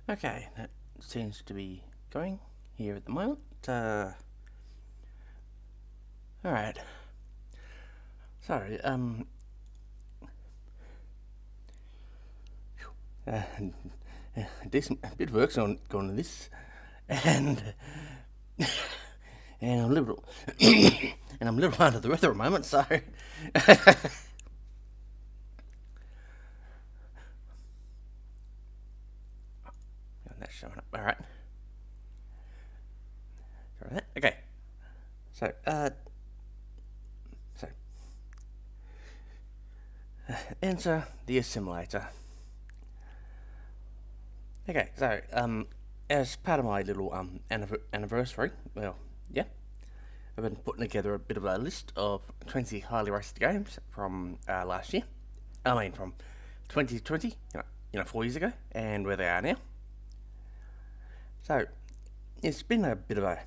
Okay, that seems to be going here at the moment. Alright. Sorry, decent bit of work's gone into this, and and I'm a little and I'm a little under the weather at the moment, so that's showing up. All right. Okay. So enter the assimilator. Okay, so as part of my little anniversary, well, yeah, I've been putting together a bit of a list of 20 highly rated games from last year. I mean, from 2020, you know, 4 years ago, and where they are now. So it's been a bit of a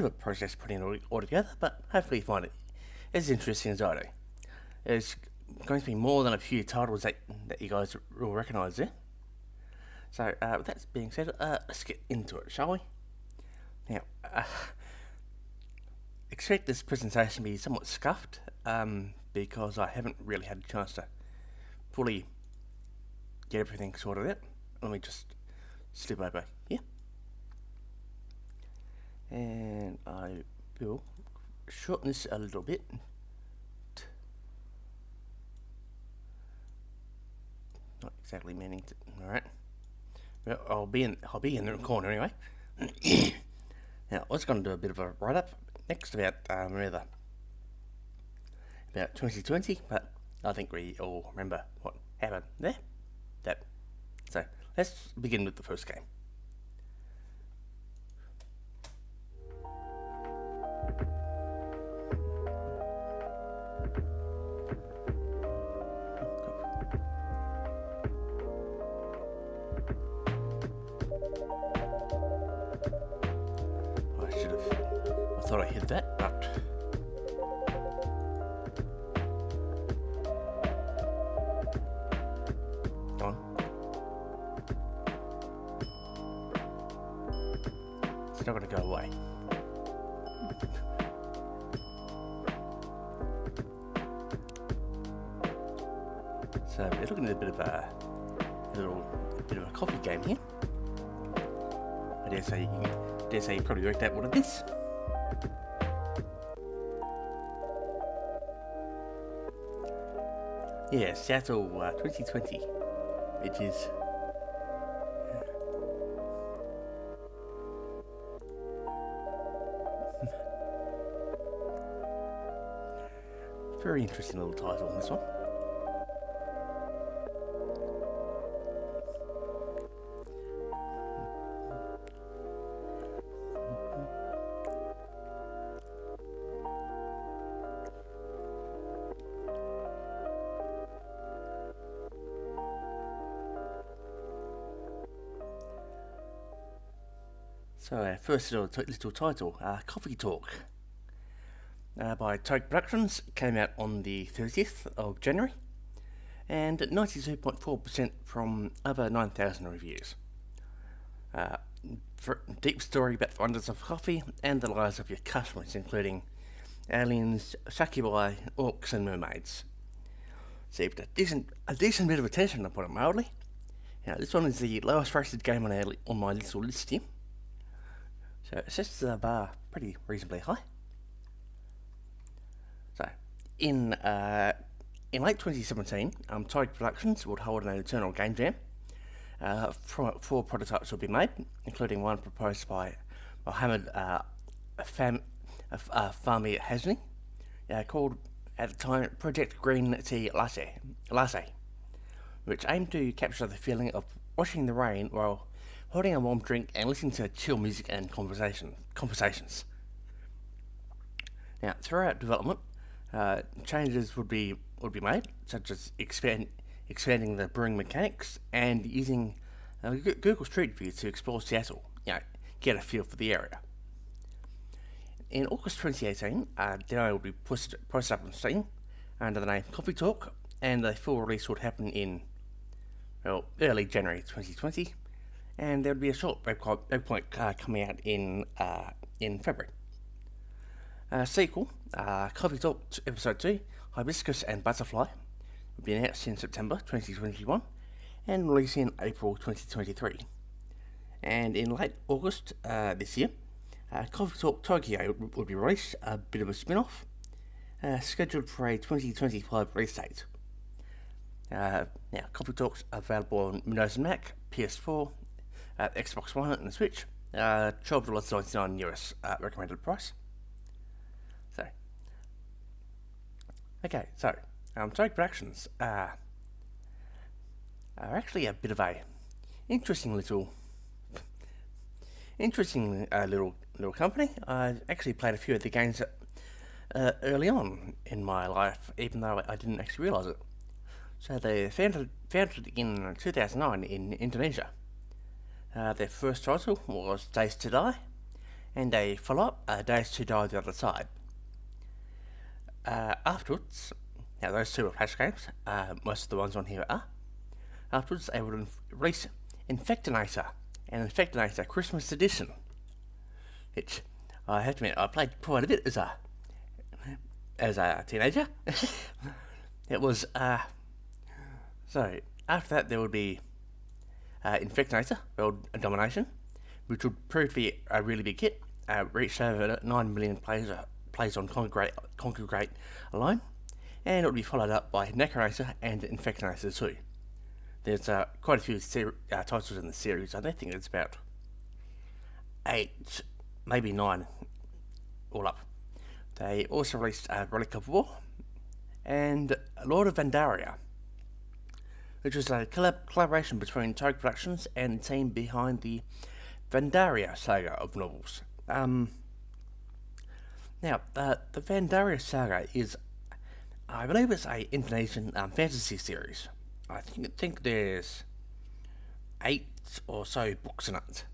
process putting it all together, but hopefully you find it as interesting as I do. There's going to be more than a few titles that you guys will recognise there. So with that being said, let's get into it, shall we? Now, expect this presentation to be somewhat scuffed, because I haven't really had a chance to fully get everything sorted out. Let me just slip over here. And I will shorten this a little bit. Not exactly meaning to. All right. Well, I'll be in the corner anyway. Now, I was going to do a bit of a write-up next about about 2020, but I think we all remember what happened there. So let's begin with the first game. I thought I hit that, but go on. It's not going to go away. So we're looking at a bit of a coffee game here. I dare say you probably worked out what it is. Yeah, Seattle 2020, which is very interesting little title on this one. So our first little title, Coffee Talk, by Tobe Productions, came out on the 30th of January, and 92.4% from over 9,000 reviews. Deep story about the wonders of coffee and the lives of your customers, including aliens, succubi, orcs and mermaids. Received a decent bit of attention, to put it mildly. Now, this one is the lowest rated game on my little list here. So it sets the bar pretty reasonably high. So in late 2017, Tobe Productions would hold an eternal game jam. 4 prototypes will be made, including one proposed by Mohammed Fahmy Hasni, called at the time Project Green Tea Latte, which aimed to capture the feeling of watching the rain while holding a warm drink and listening to chill music and conversations. Now, throughout development, changes would be made, such as expanding the brewing mechanics and using Google Street View to explore Seattle, get a feel for the area. In August 2018, demo would be posted up on Steam under the name Coffee Talk, and the full release would happen in early January 2020, and there'll be a short webcomic coming out in February. Sequel, Coffee Talk Episode 2, Hibiscus and Butterfly, will be announced in September 2021 and released in April 2023. And in late August this year, Coffee Talk Tokyo will be released, a bit of a spin-off, scheduled for a 2025 release date. Now, Coffee Talk's available on Windows and Mac, PS4, Xbox One and the Switch, $12.99 US recommended price. Tobe Productions are actually a bit of a interesting little company. I actually played a few of the games early on in my life, even though I didn't actually realise it. So they founded in 2009 in Indonesia. Their first title was Days to Die, and a follow-up, Days to Die the Other Side. Afterwards, now those two are flash games, most of the ones on here are. Afterwards, they would release Infectinator and Infectinator Christmas Edition, which I have to admit I played quite a bit as a teenager. It was so after that there would be Infectinator World Domination, which would prove to be a really big hit. Reached over 9 million plays on Congregate alone, and it would be followed up by Necronator and Infectinator 2. There's quite a few titles in the series. I don't think it's about 8, maybe 9 all up. They also released Relic of War and Lord of Vandaria, which was a collaboration between Tobe Productions and the team behind the Vandaria saga of novels. Now, the Vandaria saga is, I believe it's a Indonesian fantasy series. I think there's 8 or so books in it.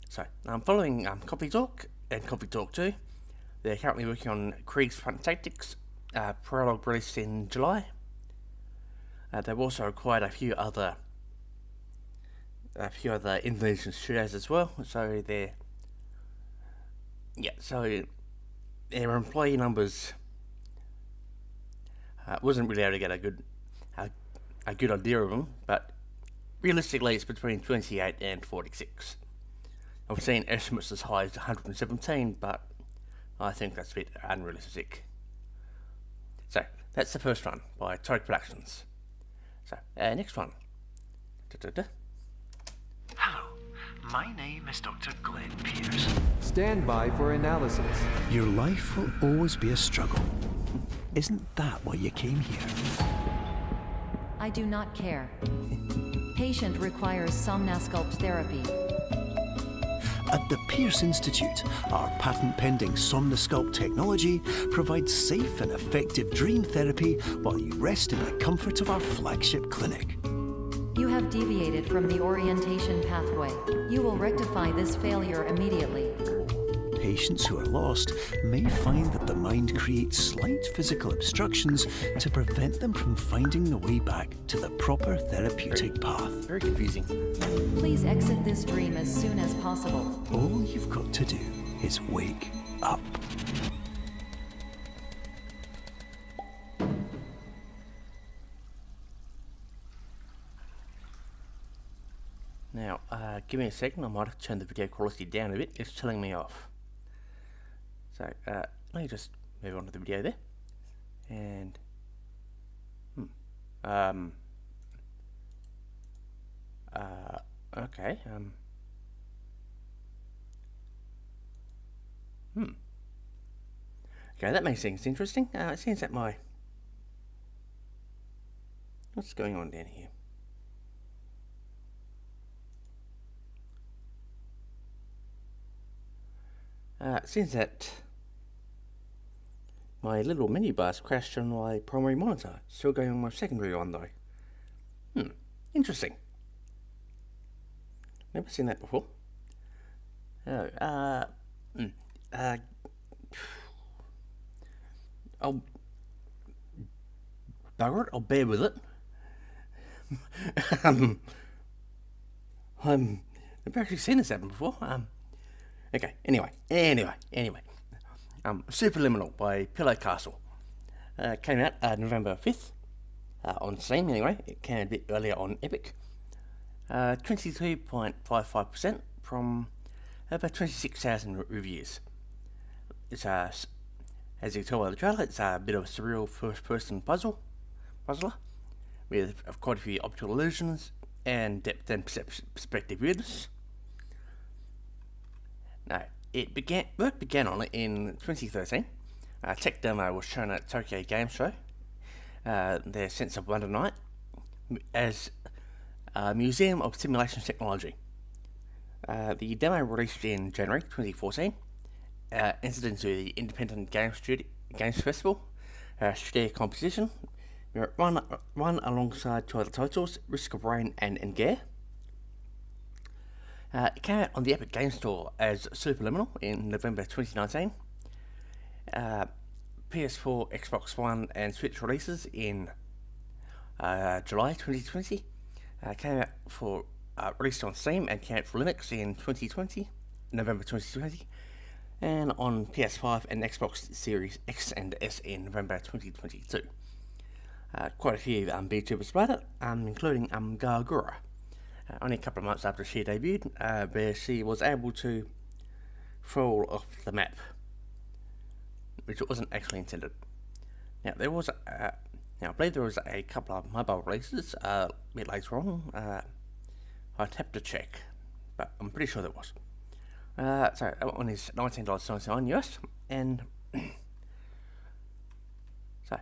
So, following Coffee Talk and Coffee Talk 2, they're currently working on Krieg's Front Tactics, prologue released in July. They've also acquired a few other Indonesian studios as well. So their employee numbers wasn't really able to get a good idea of them, but realistically it's between 28 and 46. I've seen estimates as high as 117, but I think that's a bit unrealistic. So that's the first one by Tobe Productions. So next one. Hello, my name is Dr. Glenn Petersen. Stand by for analysis. Your life will always be a struggle. Isn't that why you came here? I do not care. Patient requires Somnasculpt therapy. At the Pierce Institute, our patent-pending Somnasculpt technology provides safe and effective dream therapy while you rest in the comfort of our flagship clinic. You have deviated from the orientation pathway. You will rectify this failure immediately. Patients who are lost may find that the mind creates slight physical obstructions to prevent them from finding the way back to the proper therapeutic path. Very confusing. Please exit this dream as soon as possible. All you've got to do is wake up. Now, give me a second. I might have to turn the video quality down a bit. It's telling me off. So, let me just move on to the video there. And, okay, Okay, that makes things interesting. It seems that what's going on down here? It seems that my little minibus crashed on my primary monitor. Still going on my secondary one though. Interesting. Never seen that before. I'll bugger it. I'll bear with it. I've actually seen this happen before. Okay, anyway. Superliminal by Pillow Castle. Came out November 5th. On Steam anyway. It came out a bit earlier on Epic. 22.55% from over 26,000 reviews. It's as you can tell by the trailer, it's a bit of a surreal first-person puzzler with quite a few optical illusions and depth and perspective weirdness. Now, work began on it in 2013. A tech demo was shown at Tokyo Game Show. Their Sense of Wonder Night as a Museum of Simulation Technology. The demo released in January 2014. Entered into the Independent Games Festival Studio Competition. Run alongside two other titles, Risk of Rain and Engare. It came out on the Epic Games Store as Superliminal in November 2019. PS4, Xbox One and Switch releases in July 2020. Came out for released on Steam and came out for Linux in November 2020. And on PS5 and Xbox Series X and S in November 2022. Quite a few VTubers played it, including Gargura. Only a couple of months after she debuted, where she was able to fall off the map, which wasn't actually intended. Now I believe there was a couple of mobile releases a bit later on. I'd have to check, but I'm pretty sure there was. So that one is $19.99 US, and so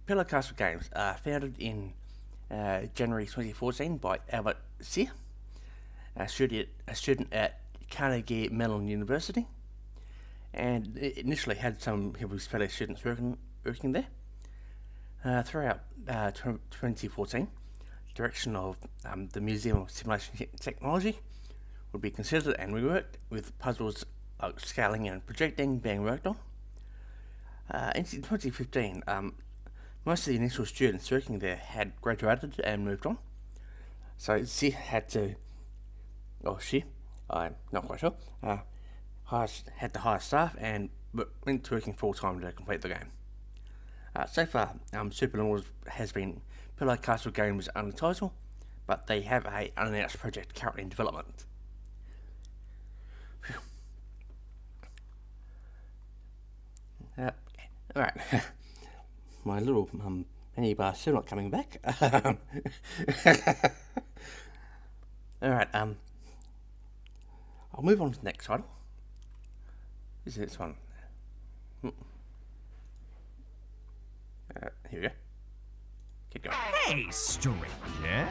Pillow Castle Games, founded in January 2014 by Albert Sear, a student at Carnegie Mellon University, and it initially had some of his fellow students working there. Throughout 2014, direction of the Museum of Simulation Technology would be considered and reworked, with puzzles scaling and projecting being worked on. In 2015, most of the initial students working there had graduated and moved on, so she had to, or she, I'm not quite sure, had to hire staff and went to working full time to complete the game. So far, Superliminal has been Pillow Castle Games' only title, but they have an unannounced project currently in development. Alright, my little mini bar still not coming back. Alright, I'll move on to the next title. This is this one. Here we go. Keep going. Hey, stranger.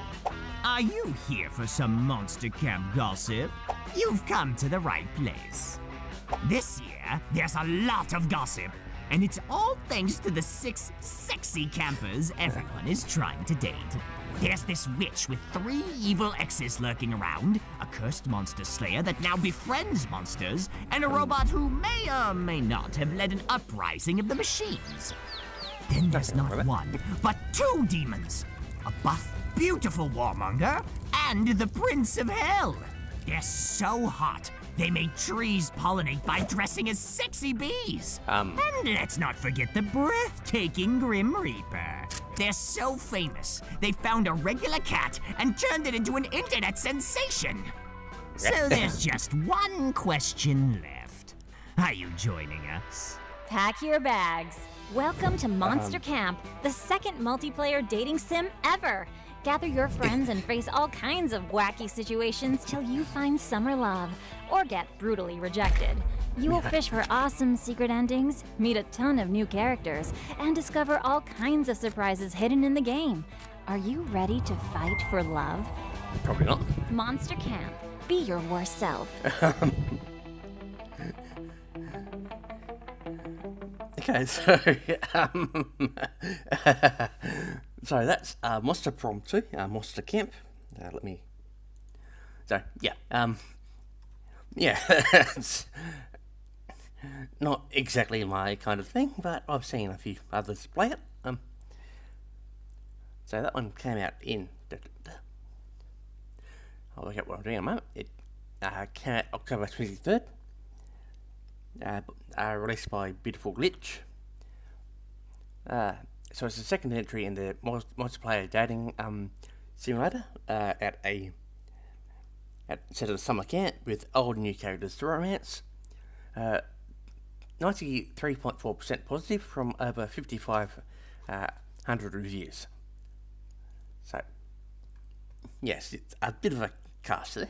Are you here for some Monster Camp gossip? You've come to the right place. This year, there's a lot of gossip, and it's all thanks to the 6 sexy campers everyone is trying to date. There's this witch with 3 evil exes lurking around, a cursed monster slayer that now befriends monsters, and a robot who may or may not have led an uprising of the machines. Then there's not 1, but 2 demons. A buff, beautiful warmonger, and the Prince of Hell. They're so hot, they make trees pollinate by dressing as sexy bees. And let's not forget the breathtaking Grim Reaper. They're so famous, they found a regular cat and turned it into an internet sensation. So there's just one question left. Are you joining us? Pack your bags. Welcome to Monster Camp, the second multiplayer dating sim ever. Gather your friends and face all kinds of wacky situations till you find summer love or get brutally rejected. You will fish for awesome secret endings, meet a ton of new characters, and discover all kinds of surprises hidden in the game. Are you ready to fight for love? Probably not. Monster Camp. Be your worst self. Okay, so so that's Monster Prom 2, Monster Camp. It's not exactly my kind of thing, but I've seen a few others play it. So that one came out in I'll look at what I'm doing in a moment. It came out October 23rd. Released by Beautiful Glitch. So it's the second entry in the multiplayer dating simulator at set of summer camp with old and new characters to romance. 93.4% positive from over 5,500 reviews. So, yes, it's a bit of a cast there.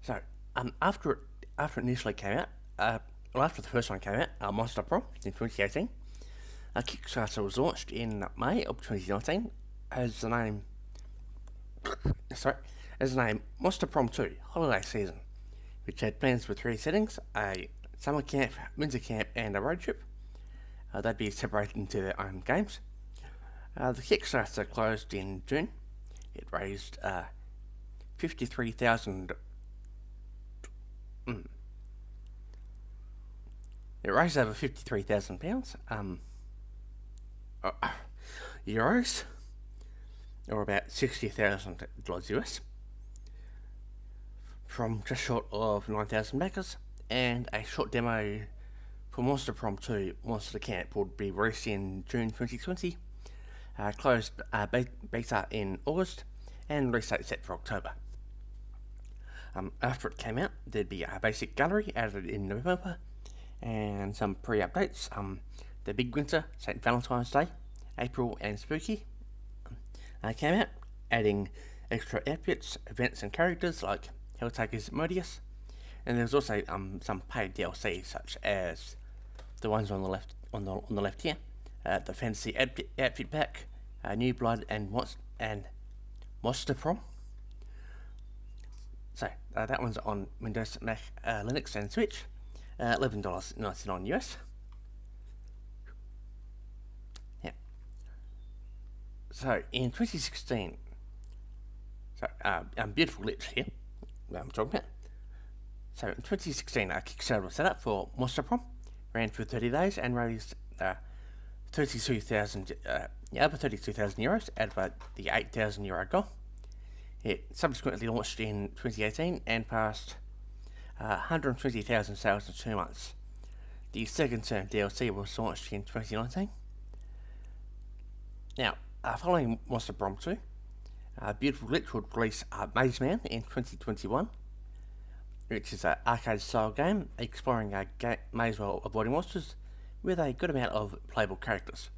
So, after it initially came out, after the first one came out, Monster Prom in 2018, a Kickstarter was launched in May of 2019 as the name Monster Prom 2 Holiday Season, which had plans for 3 settings: a summer camp, winter camp, and a road trip. They'd be separated into their own games. The Kickstarter closed in June. It raised 53,000. It raised over £53,000 euros, or about $60,000 US, from just short of 9,000 backers, and a short demo for Monster Prom 2 Monster Camp would be released in June 2020, closed beta in August, and release date set for October. After it came out, there'd be a basic gallery added in November, and some pre-updates. The Big Winter, St. Valentine's Day, April, and Spooky came out, adding extra outfits, events, and characters like Helltaker's Modius. And there's also some paid DLC, such as the ones on the left here, the Fantasy Outfit Pack, New Blood, and Monster Prom. So that one's on Windows, Mac, Linux, and Switch. $11.99 US. Yeah. So in 2016, Beautiful Lips here, I'm talking about. So in 2016, a Kickstarter was set up for Monster Prom, ran for 30 days and raised over 32,000 euros out of the €8,000 goal. It subsequently launched in 2018 and passed 120,000 sales in 2 months. The second term DLC was launched in 2019. Now, following Monster Prom 2, Beautiful Glitch would release Maze Man in 2021, which is an arcade-style game exploring a maze while avoiding monsters with a good amount of playable characters.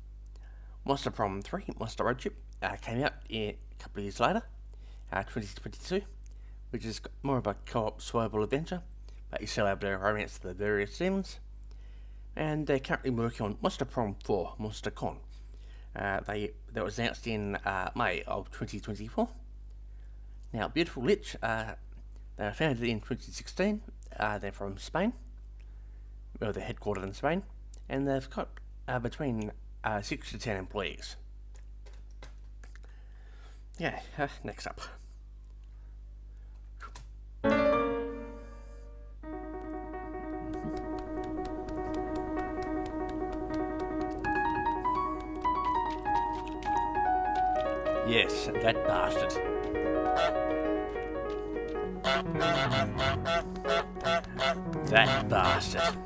Monster Prom 3 Monster Road Trip came out a couple of years later, 2022, which is more of a co-op survival adventure, but you still able to romance the various themes. And they're currently working on Monster Prom 4 Monster Con. That was announced in May of 2024. Now, Beautiful Lich, they were founded in 2016. They're from Spain. Well, they're headquartered in Spain, and they've got between 6 to 10 employees. Yeah, next up. Yes, that bastard. That bastard.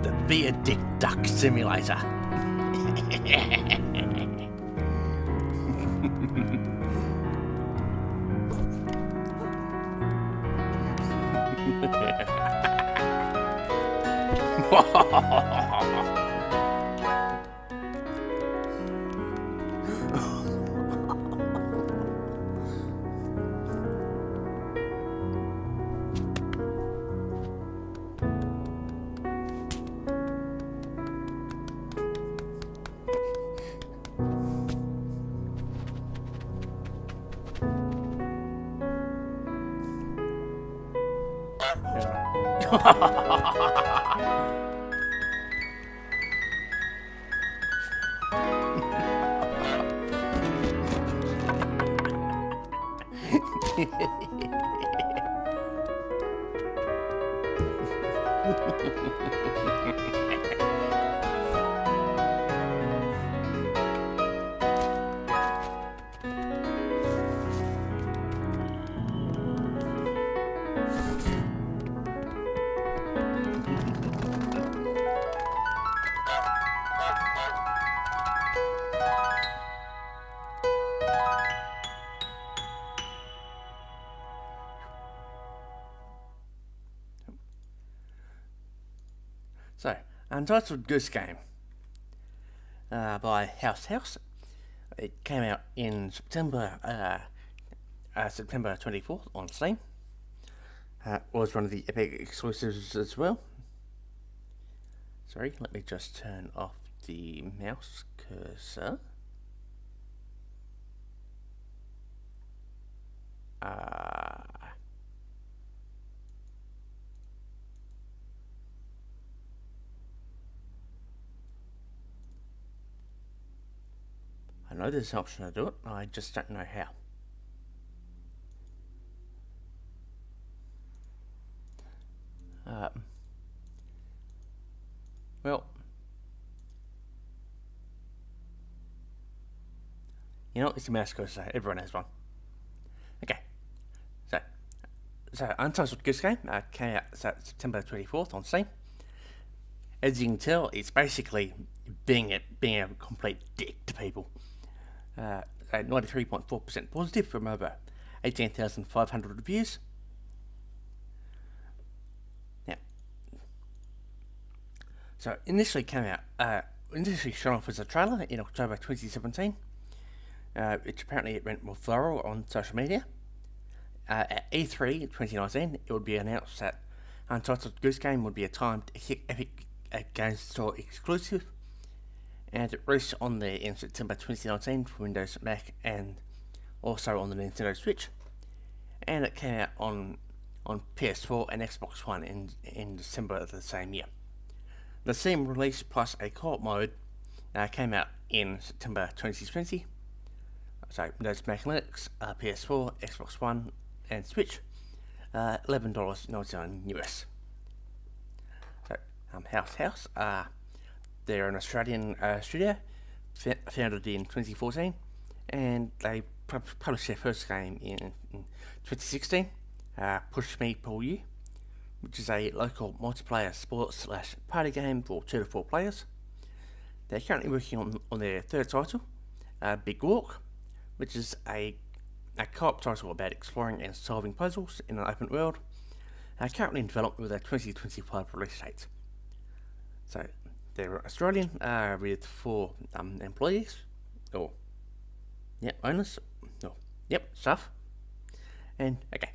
The Be a Dick Duck Simulator. So, Untitled Goose Game by House. It came out in September 24th on Steam. Was one of the Epic exclusives as well. Sorry, let me just turn off the mouse cursor. I know there's an option to do it, I just don't know how. Well, you know, it's a mouse cursor, everyone has one. Okay, so Untitled Goose Game came out September 24th on Steam. As you can tell, it's basically being a complete dick to people. 93.4% positive from over 18,500 reviews. Now, so initially shown off as a trailer in October 2017, which apparently it went more viral on social media. At E3 2019, it would be announced that Untitled Goose Game would be a timed Epic Games Store exclusive, and it released in September 2019 for Windows, Mac, and also on the Nintendo Switch. And it came out on PS4 and Xbox One in December of the same year. The Steam release plus a co-op mode came out in September 2020. So Windows, Mac, Linux, PS4, Xbox One, and Switch. $11.99 US. So House. They're an Australian studio, founded in 2014, and they published their first game in 2016, Push Me, Pull You, which is a local multiplayer sports/party game for 2 to 4 players. They're currently working on their third title, Big Walk, which is a co-op title about exploring and solving puzzles in an open world, currently in development with a 2025 release date. So, they're Australian, with 4 employees, owners, staff, and okay.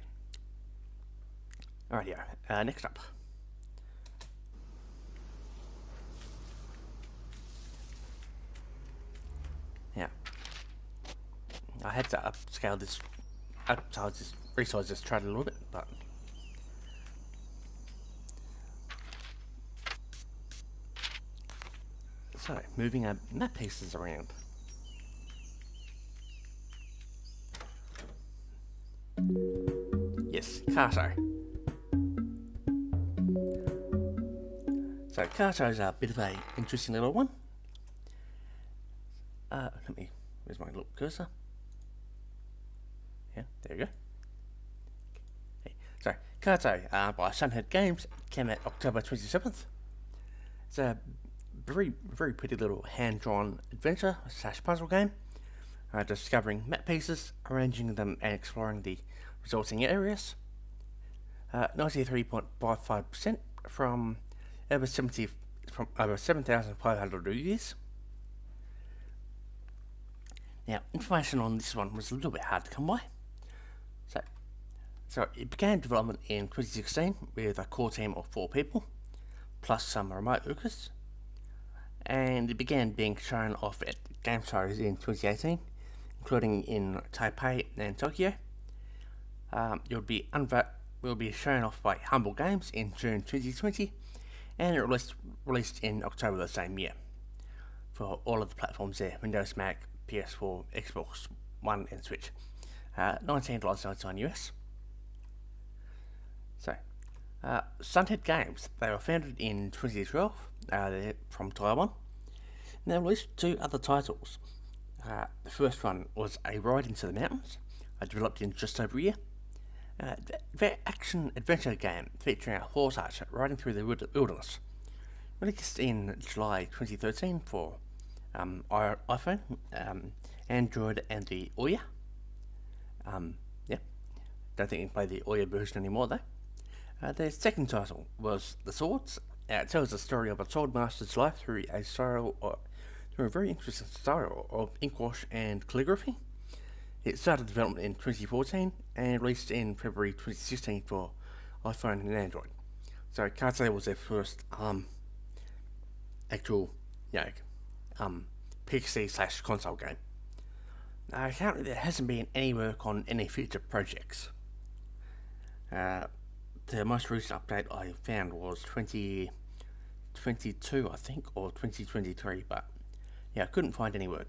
Alright, next up. Now, I had to resize this trailer a little bit, but so, moving our map pieces around. Yes, Kato. So, Kato's a bit of an interesting little one. Where's my little cursor? Yeah, there you go. Okay. So, Kato by Sunhead Games came out October 27th. It's a very, very pretty little hand-drawn adventure / puzzle game, discovering map pieces, arranging them, and exploring the resulting areas. 93.55% from over 7,500 reviews. Now, information on this one was a little bit hard to come by. So it began development in 2016 with a core team of 4 people, plus some remote workers. And it began being shown off at game shows in 2018, including in Taipei and Tokyo. It will be shown off by Humble Games in June 2020, and it released in October the same year for all of the platforms there: Windows, Mac, PS4, Xbox One, and Switch. $19.99 US. So, Sunhead Games. They were founded in 2012. They're from Taiwan. And they released 2 other titles. The first one was A Ride into the Mountains, developed in just over a year. Their action-adventure game featuring a horse archer riding through the wilderness. Released in July 2013 for iPhone, Android and the Ouya. Don't think you can play the Ouya version anymore though. Their second title was The Swords. It tells the story of a sword master's life through a very interesting style of inkwash and calligraphy. It started development in 2014 and released in February 2016 for iPhone and Android. So I can't say it was their first actual PC / console game. Currently there hasn't been any work on any future projects. The most recent update I found was 2022, I think, or 2023, but I couldn't find any work.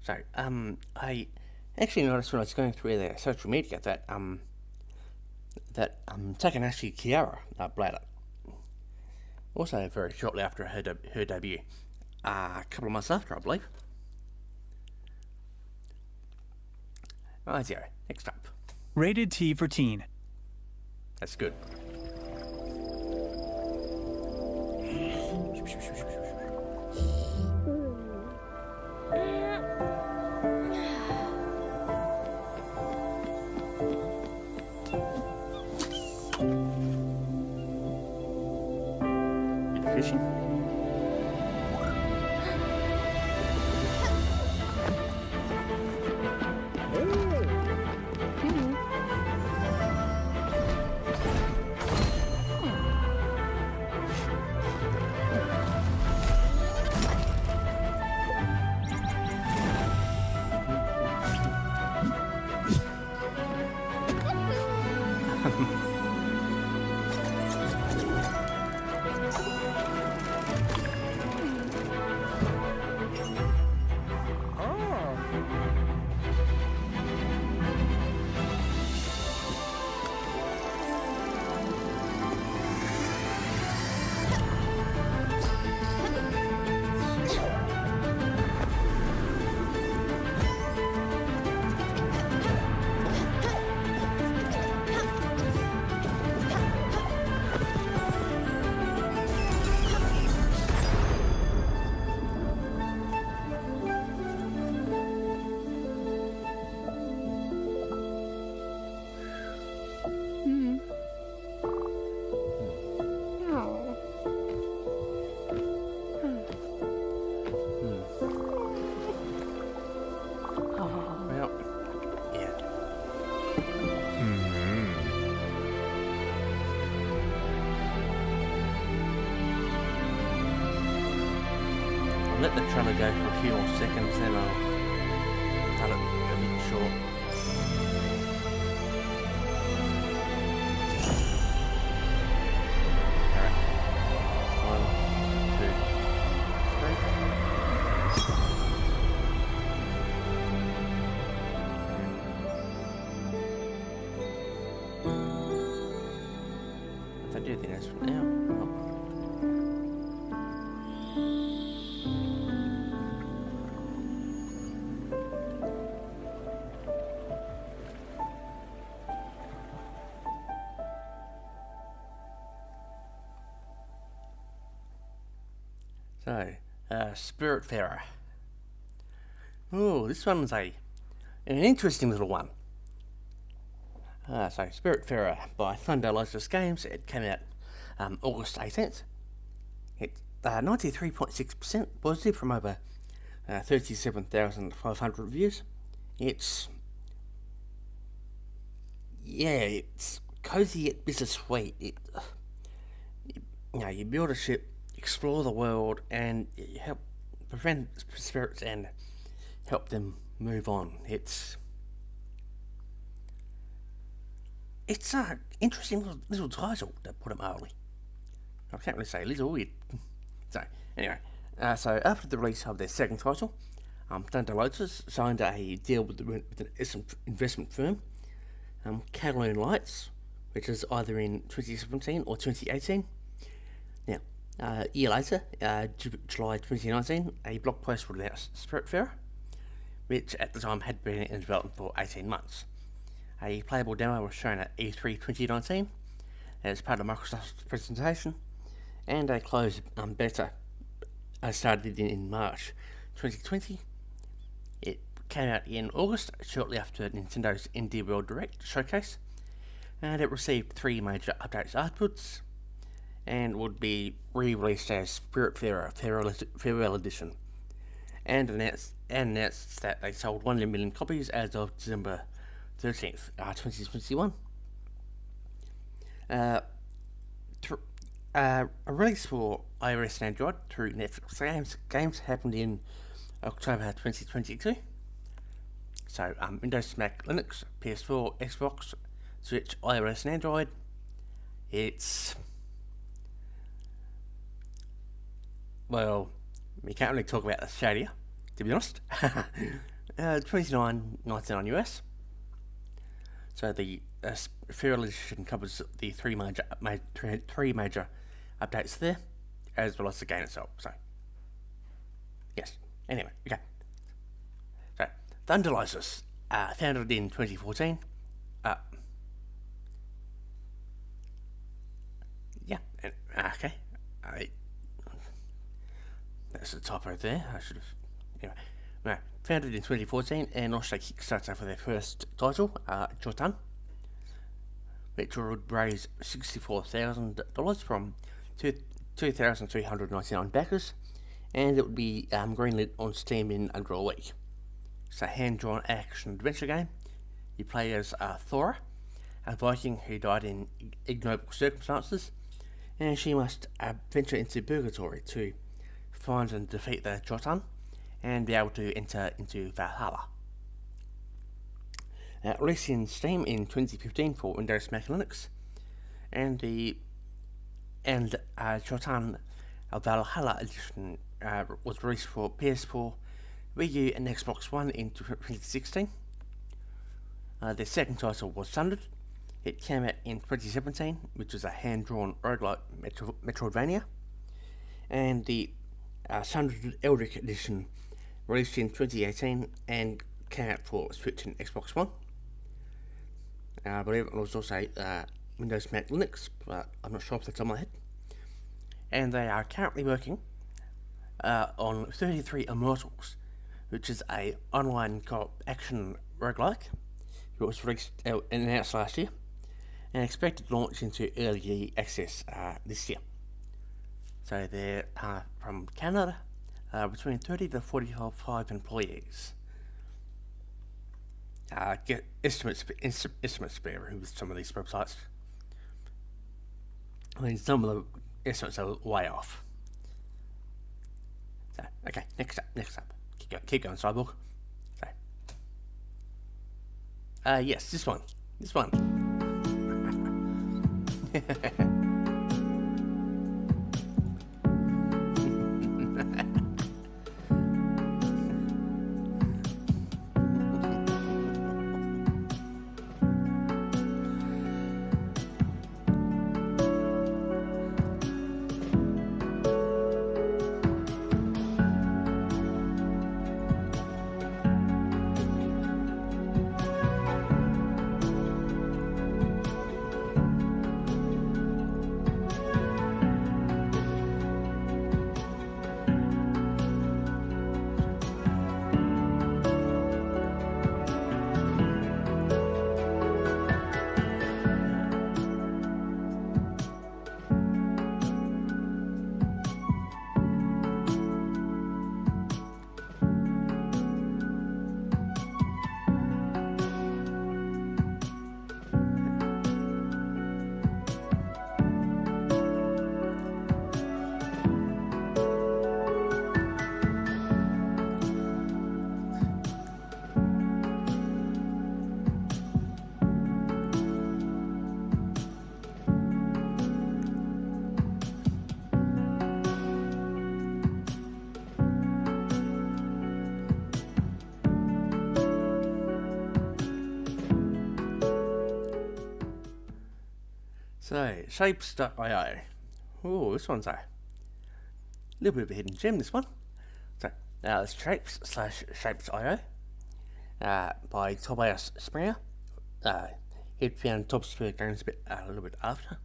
So, I actually noticed when I was going through their social media that Takanashi Kiara played it. Also, very shortly after her debut, a couple of months after, I believe. Right, next up. Rated T for teen. That's good. Bit fishy. Let the trailer go for a few more seconds, then I'll cut it a bit short. Alright. 1, 2, 3. I do the announcement now. So, Spiritfarer. Oh, this one's an interesting little one. So, Spiritfarer by Thunder Lotus Games. It came out August 18th. It's 93.6% positive from over 37,500 reviews. It's cozy yet bittersweet. You build a ship, explore the world, and you help prevent spirits and help them move on. It's an interesting little title, to put it mildly. I can't really say little. So anyway, so after the release of their second title, Thunder Lotus signed a deal with an investment firm, Catalan Lights, which is either in 2017 or 2018. Now, a year later, July 2019, a blog post would announce Spiritfarer, which at the time had been in development for 18 months. A playable demo was shown at E3 2019 as part of Microsoft's presentation, and a closed beta started in March 2020. It came out in August, shortly after Nintendo's Indie World Direct showcase, and it received 3 major updates afterwards, and would be re-released as Spiritfarer Farewell Edition, and announced that they sold 1 million copies as of December 13th, 2021. A release for iOS and Android through Netflix games happened in October 2022. So, Windows, Mac, Linux, PS4, Xbox, Switch, iOS and Android. It's... well, we can't really talk about Australia, to be honest. $29.99 US. So the Farewell Edition covers the three major updates there, as well as the game itself. So, yes. Anyway, okay. So, Thunderlisis, founded in 2014. Yeah. Okay. That's the typo there. I should have. Anyway. No, founded in 2014 and also Kickstarter for their first title, Jotan, which would raise $64,000 from 2,399 backers, and it would be greenlit on Steam in under a week. It's a hand-drawn action-adventure game. You play as Thora, a Viking who died in ignoble circumstances, and she must venture into Purgatory to find and defeat the Jotan, and be able to enter into Valhalla. Released in Steam in 2015 for Windows, Mac, and Linux, and Jotan Valhalla Edition was released for PS4, Wii U, and Xbox One in 2016. Their second title was Sundered. It came out in 2017, which was a hand-drawn roguelike Metroidvania, and the Sundered Eldritch Edition released in 2018 and came out for Switch and Xbox One. I believe it was also Windows, Mac, Linux, but I'm not sure off the top of my head. And they are currently working on 33 Immortals, which is a online co-op action roguelike. It was released and announced last year, and expected to launch into early access this year. So they're from Canada, between 30 to 45 employees. Get estimates vary with some of these websites. I mean, some of the estimates are way off. So, okay, next up. Keep going, Cyborg. So, yes, this one. So, Shapez.io. Oh, this one's a little bit of a hidden gem, this one. So, it's Shapez/Shapez.io by Tobias Springer. He'd found Top Spur games a little bit after.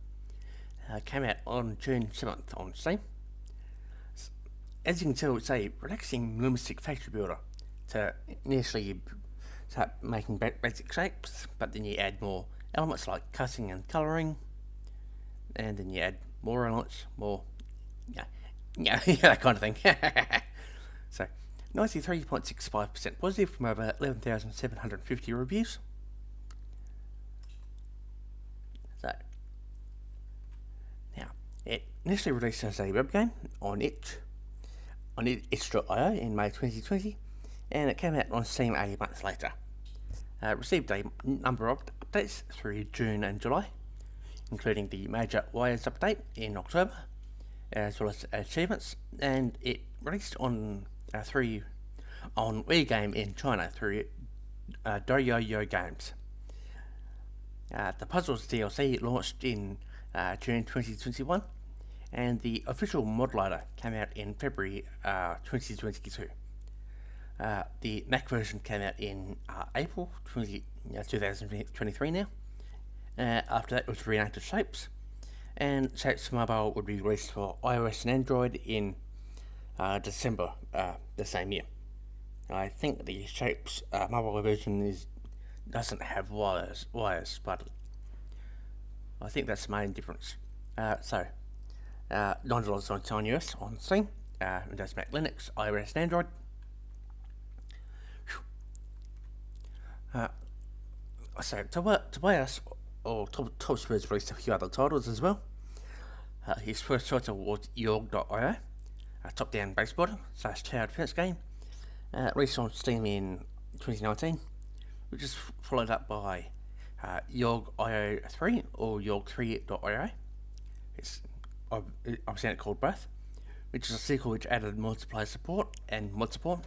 Came out on June 7th on Steam. As you can tell, it's a relaxing minimalistic factory builder. So initially you start making basic shapes, but then you add more elements like cutting and colouring, and then you add more elements, that kind of thing. So 93.65% positive from over 11,750 reviews. So now it initially released as a web game on itch.io in May 2020, and it came out on Steam 8 months later. Received a number of updates through June and July, including the major Wires update in October, as well as achievements, and it released on Wii Game in China through Douyoyo Games. The Puzzles DLC launched in June 2021, and the official modulator came out in February 2022. The Mac version came out in April 2023 now. After that it was renamed to Shapez, and Shapez Mobile would be released for iOS and Android in December the same year. I think the Shapez mobile version doesn't have wires, but I think that's the main difference. $9 on US on Steam, Windows, Mac, Linux, iOS and Android. So Tobias, or Top Spurs, released a few other titles as well. His first title was Yorg.io, a top-down base builder / tower defense game, released on Steam in 2019, which is followed up by Yorg.io 3 or Yorg3.io. I've seen it called both, which is a sequel which added multiplayer support and mod support,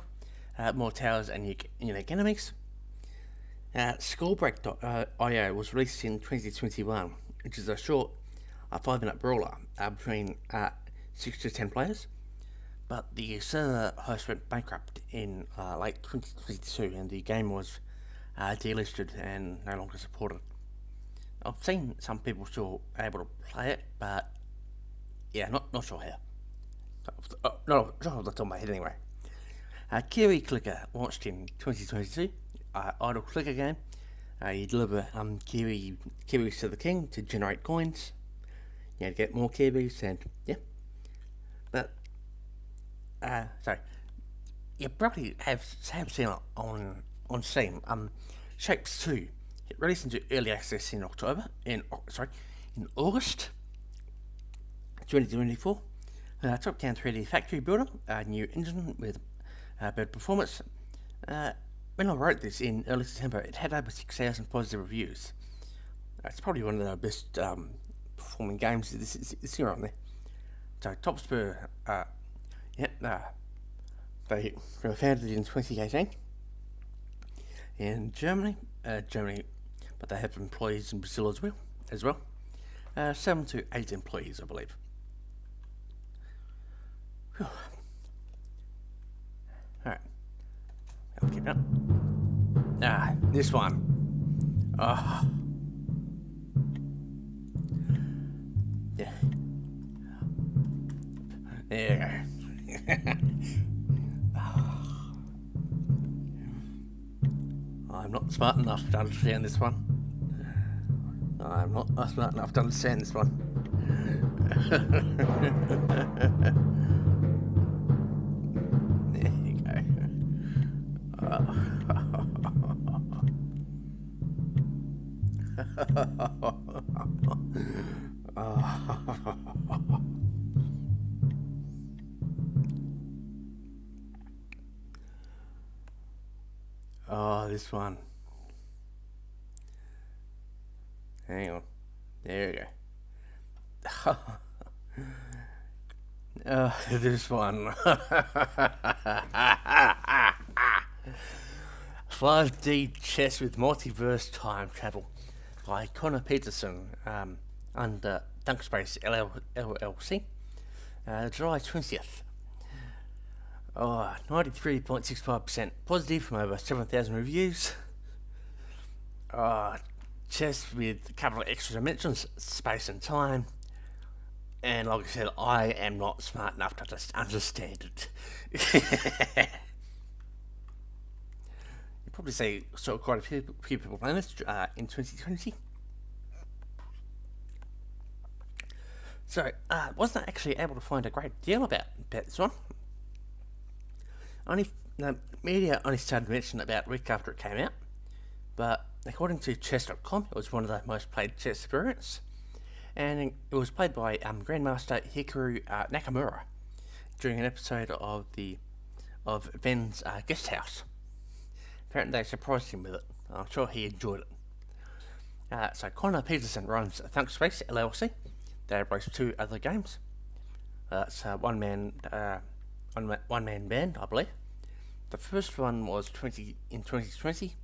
more towers and unique enemies. Skullbreak.io was released in 2021, which is a short 5-minute brawler between 6 to 10 players, but the server host went bankrupt in late 2022 and the game was delisted and no longer supported. I've seen some people still able to play it, but yeah, not sure how. Not sure off the top of my head anyway. Kiwi Clicker launched in 2022, idle clicker game. You deliver kiwis to the king to generate coins. You get more kiwis and yeah. But so you probably have seen it on Steam. Shapez 2. It released into early access in August 2024. Top-down 3D factory builder, a new engine with better performance. When I wrote this in early September, it had over 6,000 positive reviews. It's probably one of the best performing games this year on there. So Top Spur, they were founded in 2018 in Germany, but they have employees in Brazil as well. 7 to 8 employees, I believe. Whew. Alright, I'll keep up. This one. Yeah. There you go. I'm not smart enough to understand this one. I'm not smart enough to understand this one. There you go. Oh, this one. Hang on. There you go. This one. 5D chess with multiverse time travel by Conor Petersen. under Dunkspace LLC, July 20th. 93.65% positive from over 7,000 reviews. Chess with a couple of extra dimensions, space and time. And like I said, I am not smart enough to just understand it. You probably saw quite a few people playing this in 2020. So, wasn't actually able to find a great deal about this one. The media only started mentioning it about a week after it came out, but according to chess.com, it was one of the most played chess experience, and it was played by Grandmaster Hikaru Nakamura during an episode of Ben's Guest House. Apparently they surprised him with it. I'm sure he enjoyed it. So Conor Petersen runs Dunkspace LLC. They boast 2 other games. It's one man band, I believe. The first one was in 2020,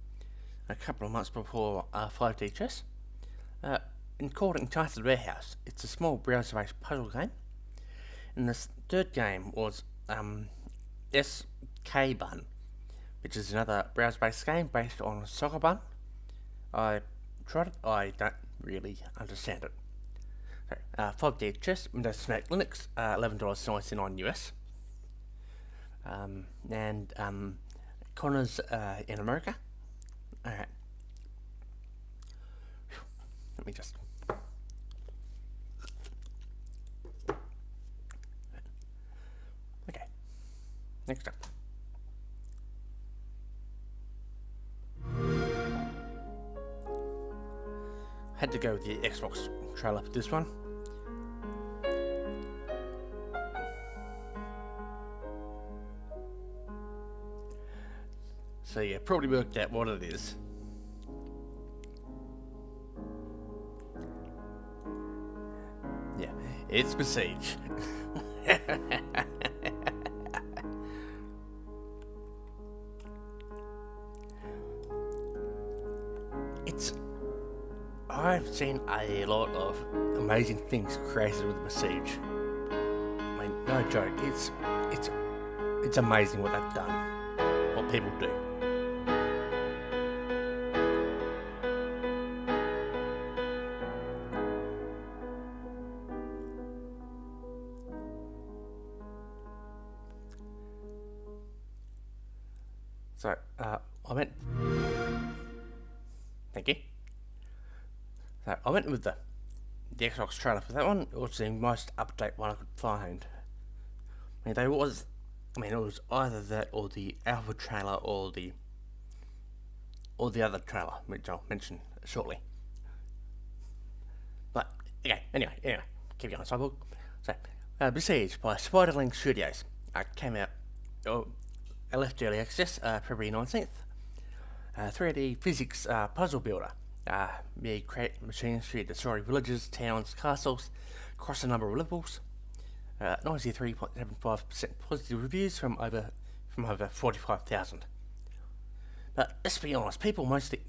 a couple of months before 5D chess. Called Untitled Warehouse. It's a small browser-based puzzle game. And the third game was SK Bun, which is another browser-based game based on Soccer Bun. I tried it. I don't really understand it. 5D chess, Windows, Mac, Linux, $11.99 US. And Conor's in America. Alright. Let me just... Okay. Next up. Had to go with the Xbox trailer for this one. So yeah, probably worked out what it is. Yeah, it's Besiege. I've seen a lot of amazing things created with Besiege. I mean, no joke, it's amazing what they've done, what people do. So, thank you. So, I went with the Xbox trailer for that one. It was the most up-to-date one I could find. I mean, it was either that or the alpha trailer or the other trailer, which I'll mention shortly. But, okay, anyway, keep going, Cyborg. So, Besiege by Spiderling Studios came out, left early access, February 19th. 3D physics puzzle builder. You create machines to destroy villages, towns, castles, across a number of levels. 93.75% positive reviews from over 45,000. But let's be honest, people mostly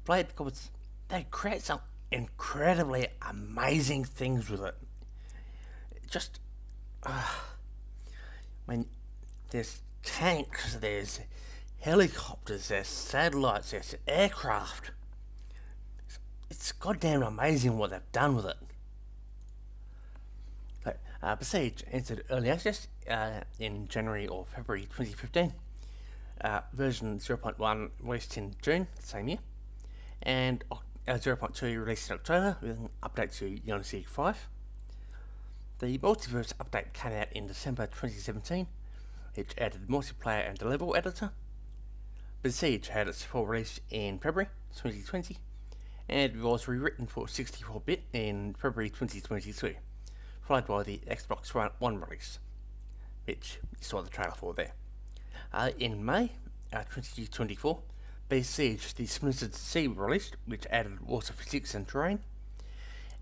play it because they create some incredibly amazing things with it. Just, I mean, there's tanks, there's helicopters, there's satellites, there's aircraft. It's goddamn amazing what they've done with it. So, Besiege entered early access in January or February 2015. Version 0.1 released in June the same year, and 0.2 released in October with an update to Unity 5. The Multiverse update came out in December 2017, which added multiplayer and a level editor. Besiege had its full release in February 2020, and was rewritten for 64-bit in February 2022, followed by the Xbox One release, which you saw the trailer for there. In May 2024, Besiege the Splintered Sea released, which added water physics and terrain,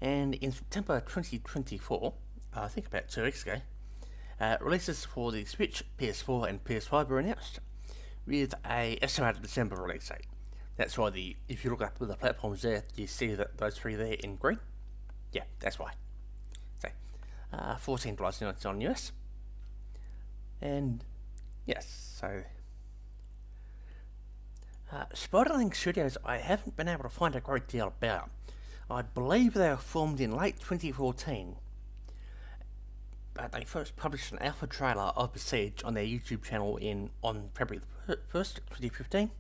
and in September 2024, I think about 2 weeks ago, releases for the Switch, PS4 and PS5 were announced, with a estimated December release date, That's why if you look up the platforms there, you see that those three there in green. Yeah, that's why. So, $14.99 US. And yes, so Spiderling Studios, I haven't been able to find a great deal about. I believe they were formed in late 2014, but they first published an alpha trailer of Besiege on their YouTube channel on February 1st, 2015.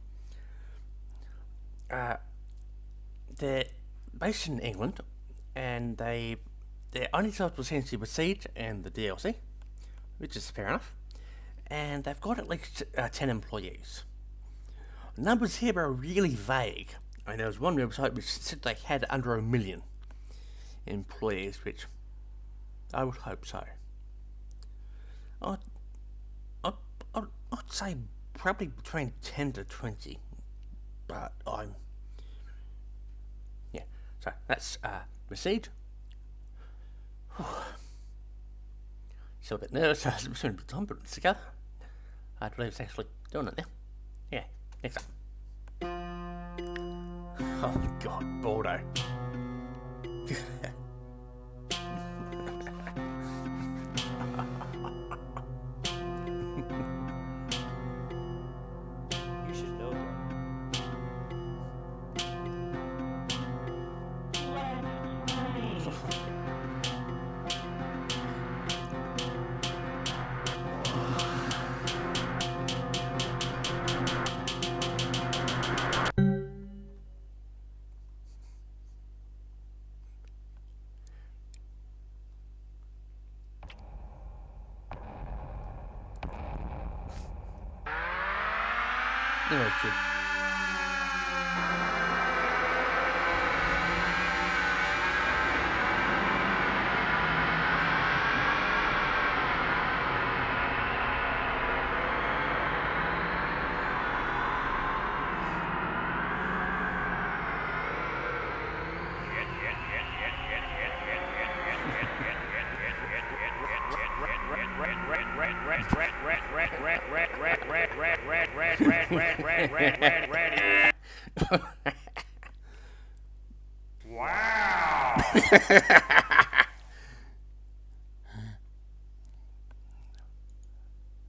They're based in England, and their only title was essentially Besiege and the DLC, which is fair enough. And they've got at least 10 employees. Numbers here are really vague. I mean, there was one website which said they had under 1 million employees, which I would hope so. I'd say probably between 10 to 20, but yeah. So that's Besiege. Still a bit nervous. I'm soon to time, but it's together. I believe it's actually doing it now. Yeah, next up. Oh god, Baldi. You should know that. Yeah, it's good. Wow!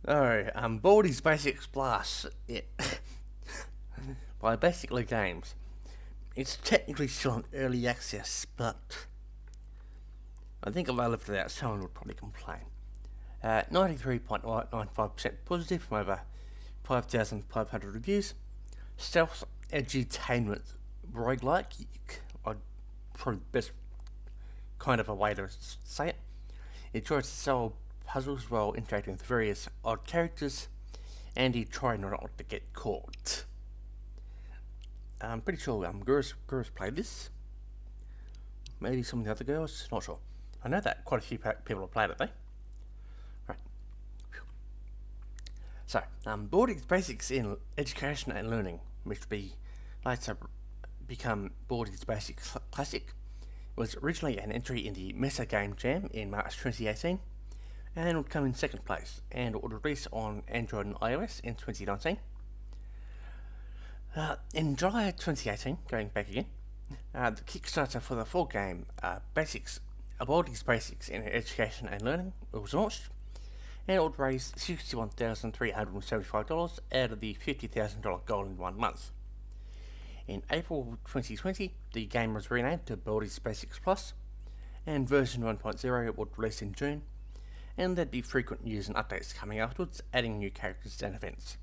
Alright, Baldi's Basics Blast. Yeah. By Basically Games. It's technically still in early access, but I think if I left it out, someone would probably complain. 93.95% positive from over 5,500 reviews. Stealth edutainment roguelike, probably the best kind of a way to say it. It tries to solve puzzles while interacting with various odd characters, and you try not to get caught. I'm pretty sure Goose played this. Maybe some of the other girls, not sure. I know that quite a few people have played it though. Right. So, Baldi's Basics in Education and Learning, which would be later become Baldi's Basics Classic, was originally an entry in the Mesa Game Jam in March 2018, and would come in second place, and it would release on Android and iOS in 2019. In July 2018, going back again, the Kickstarter for the full game, Baldi's Basics in Education and Learning, was launched, and it would raise $61,375 out of the $50,000 goal in 1 month. In April 2020, the game was renamed to Baldi's Basics Plus, and version 1.0 would release in June, and there'd be frequent news and updates coming afterwards, adding new characters and events.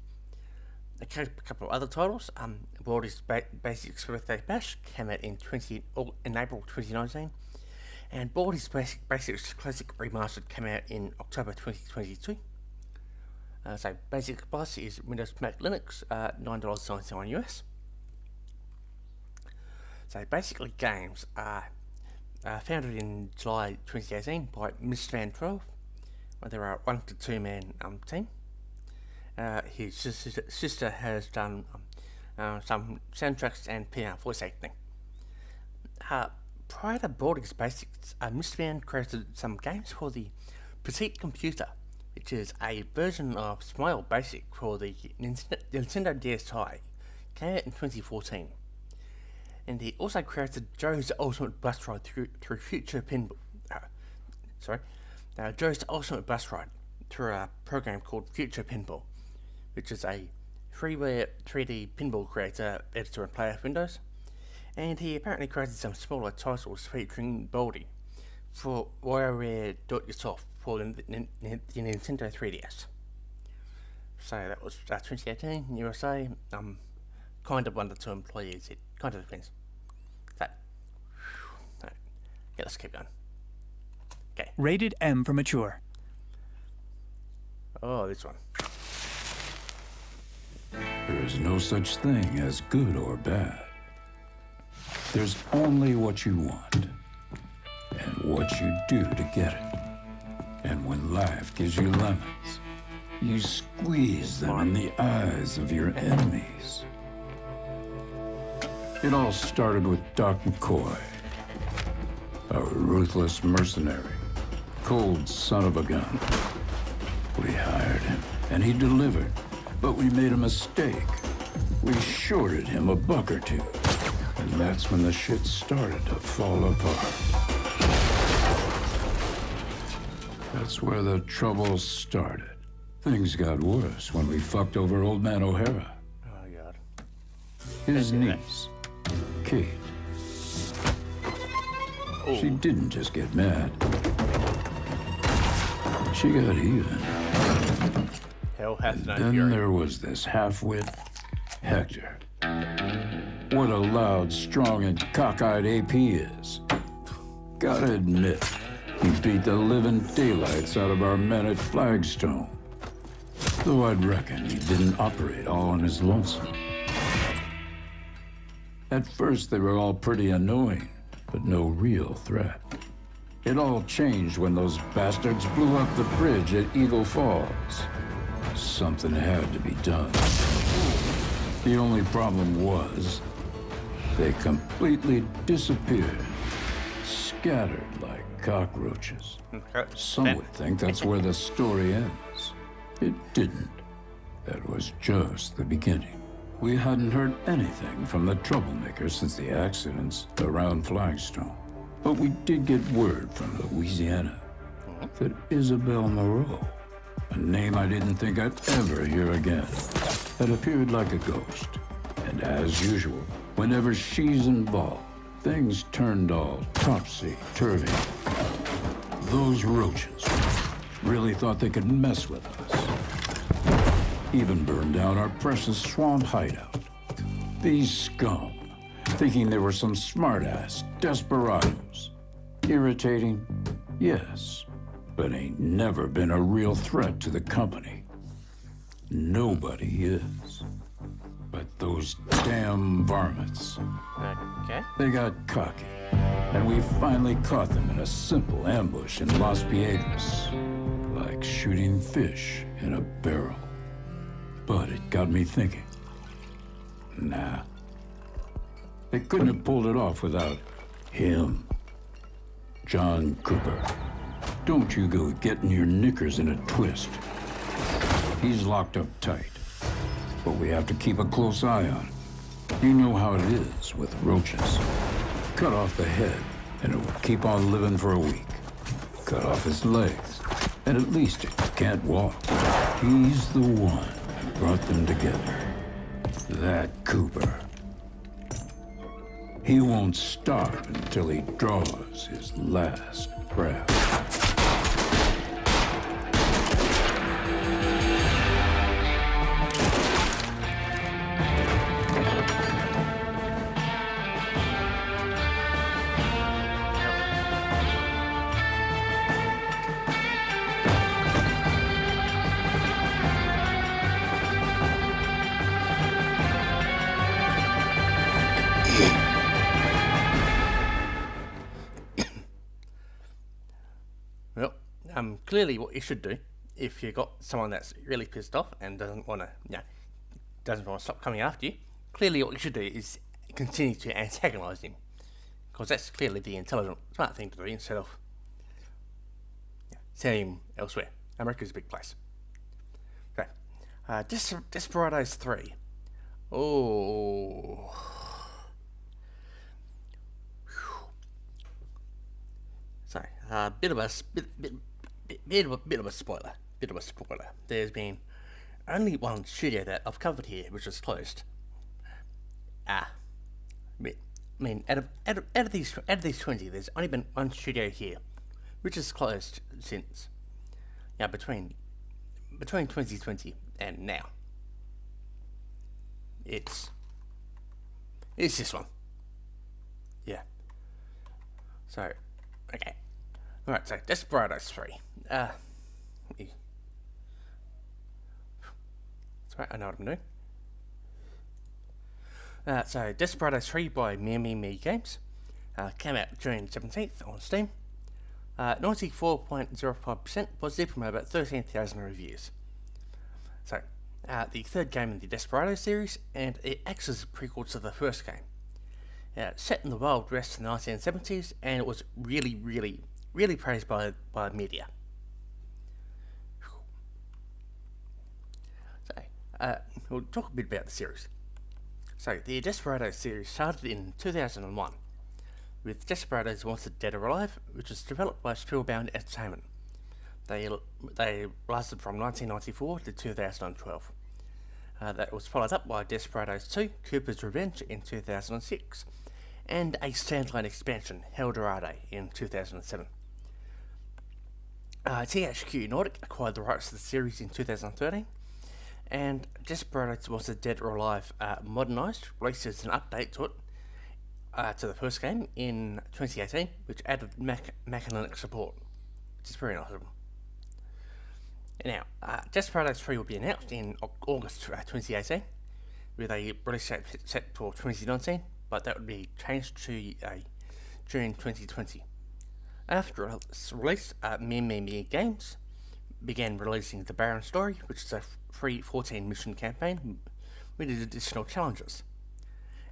A couple of other titles, Baldi's Basics Birthday Bash came out in April 2019, and Baldi's Basics Classic Remastered came out in October 2022. So Basics Plus is Windows, Mac, Linux, $9.99 US. So basically games are founded in July 2018 by Mistvan12, where there are a 1 to 2 man team. His sister has done some soundtracks and PR voice acting. Prior to Baldi's Basics, Mistvan created some games for the Petite Computer, which is a version of Smile Basic for the Nintendo DSi came out in 2014. And he also created Joe's Ultimate Bus Ride through Future Pinball. Joe's Ultimate Bus Ride through a program called Future Pinball, which is a freeware 3D pinball creator, editor and player for Windows. And he apparently created some smaller titles featuring Baldi for WarioWare Do-It-Yourself for the Nintendo 3DS. So that was 2018, USA. Kind of 1 to 2 employees, it kind of depends. So, yeah, let's keep going. Okay. Rated M for mature. Oh, this one. There is no such thing as good or bad. There's only what you want, and what you do to get it. And when life gives you lemons, you squeeze them in the eyes of your enemies. It all started with Doc McCoy, a ruthless mercenary, cold son of a gun. We hired him, and he delivered, but we made a mistake. We shorted him a buck or two, and that's when the shit started to fall apart. That's where the trouble started. Things got worse when we fucked over old man O'Hara. Oh, God. His niece, Kate. Oh. She didn't just get mad. She got even. Hell hath no Then fury. there was this half-wit Hector. What a loud, strong, and cockeyed AP is. Gotta admit, he beat the living daylights out of our men at Flagstone. Though I'd reckon he didn't operate all on his lonesome. At first, they were all pretty annoying, but no real threat. It all changed when those bastards blew up the bridge at Eagle Falls. Something had to be done. The only problem was, they completely disappeared, scattered like cockroaches. Some would think that's where the story ends. It didn't. That was just the beginning. We hadn't heard anything from the troublemakers since the accidents around Flagstone. But we did get word from Louisiana that Isabel Moreau, a name I didn't think I'd ever hear again, had appeared like a ghost. And as usual, whenever she's involved, things turned all topsy-turvy. Those roaches really thought they could mess with us. Even burned down our precious swamp hideout. These scum, thinking they were some smart-ass desperados. Irritating? Yes. But ain't never been a real threat to the company. Nobody is. But those damn varmints. Okay. They got cocky, and we finally caught them in a simple ambush in Las Piedras. Like shooting fish in a barrel. But it got me thinking. Nah. They couldn't have pulled it off without him. John Cooper. Don't you go getting your knickers in a twist. He's locked up tight. But we have to keep a close eye on him. You know how it is with roaches. Cut off the head, and it will keep on living for a week. Cut off his legs, and at least it can't walk. He's the one who brought them together. That Cooper. He won't stop until he draws his last breath. Well, clearly what you should do, if you got someone that's really pissed off and doesn't want to stop coming after you, clearly what you should do is continue to antagonise him, because that's clearly the intelligent, smart thing to do instead of sending him elsewhere. America's a big place. Okay, Desperados 3. Oh. So, bit of a spoiler. Bit of a spoiler. There's been only one studio that I've covered here, which is closed. I mean, out of these 20, there's only been one studio here, which is closed since, between 2020 and now. It's this one. Yeah. So, okay. Alright, so Desperados 3. That's right, I know what I'm doing. So, Desperados 3 by Mimimi Games came out June 17th on Steam. 94.05% positive from about 13,000 reviews. So, the third game in the Desperados series, and it acts as a prequel to the first game. Set in the Wild West in the 1970s, and it was really praised by media. So, we'll talk a bit about the series. So, the Desperados series started in 2001, with Desperados Wanted Dead or Alive, which was developed by Spellbound Entertainment. They lasted from 1994 to 2012. That was followed up by Desperados 2, Cooper's Revenge in 2006, and a standalone expansion, Helltaker, in 2007. THQ Nordic acquired the rights to the series in 2013, and Desperados Wanted Dead or Alive modernised, released as an update to it, to the first game in 2018, which added Mac and Linux support, which is very nice of them. Now, Desperados 3 will be announced in August 2018, with a release date set for 2019, but that would be changed to June 2020. After its release, Mimimi Games began releasing the Baron Story, which is a free 14-mission campaign with additional challenges.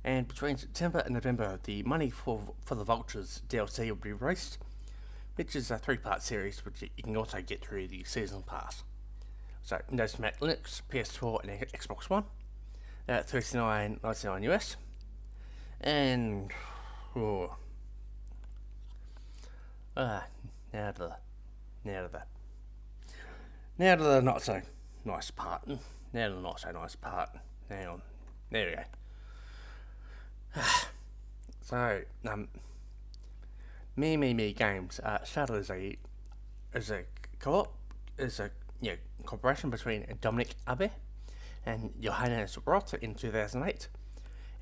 And between September and November, the Money for the Vultures DLC will be released, which is a 3-part series which you can also get through the Season Pass. So, Windows, Mac, Linux, PS4 and Xbox One, $39.99 US, and now to the not so nice part. Now to the not so nice part. Hang on, there we go. So, Mimimi Games started as a co-op, cooperation between Dominic Abe and Johannes Roth in 2008,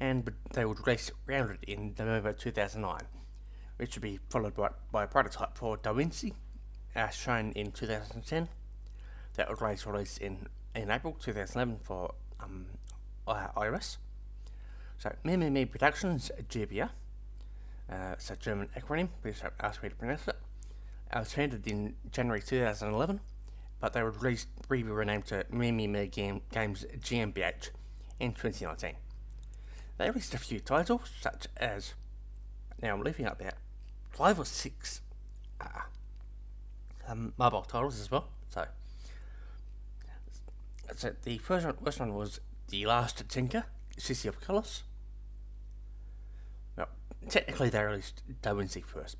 and they would release Rounded in November 2009, which would be followed by a prototype for Da Vinci, shown in 2010. That would release in April 2011 for iOS. So, Mimimi Productions GmbH, it's a German acronym, please don't ask me to pronounce it. It was founded in January 2011, but they were renamed to Mimimi Games GmbH in 2019. They released a few titles, such as, now I'm leaving out about 5 or 6 mobile titles as well. So the first one was The Last Tinker, City of Colours. Well, technically they released Da Vinci first.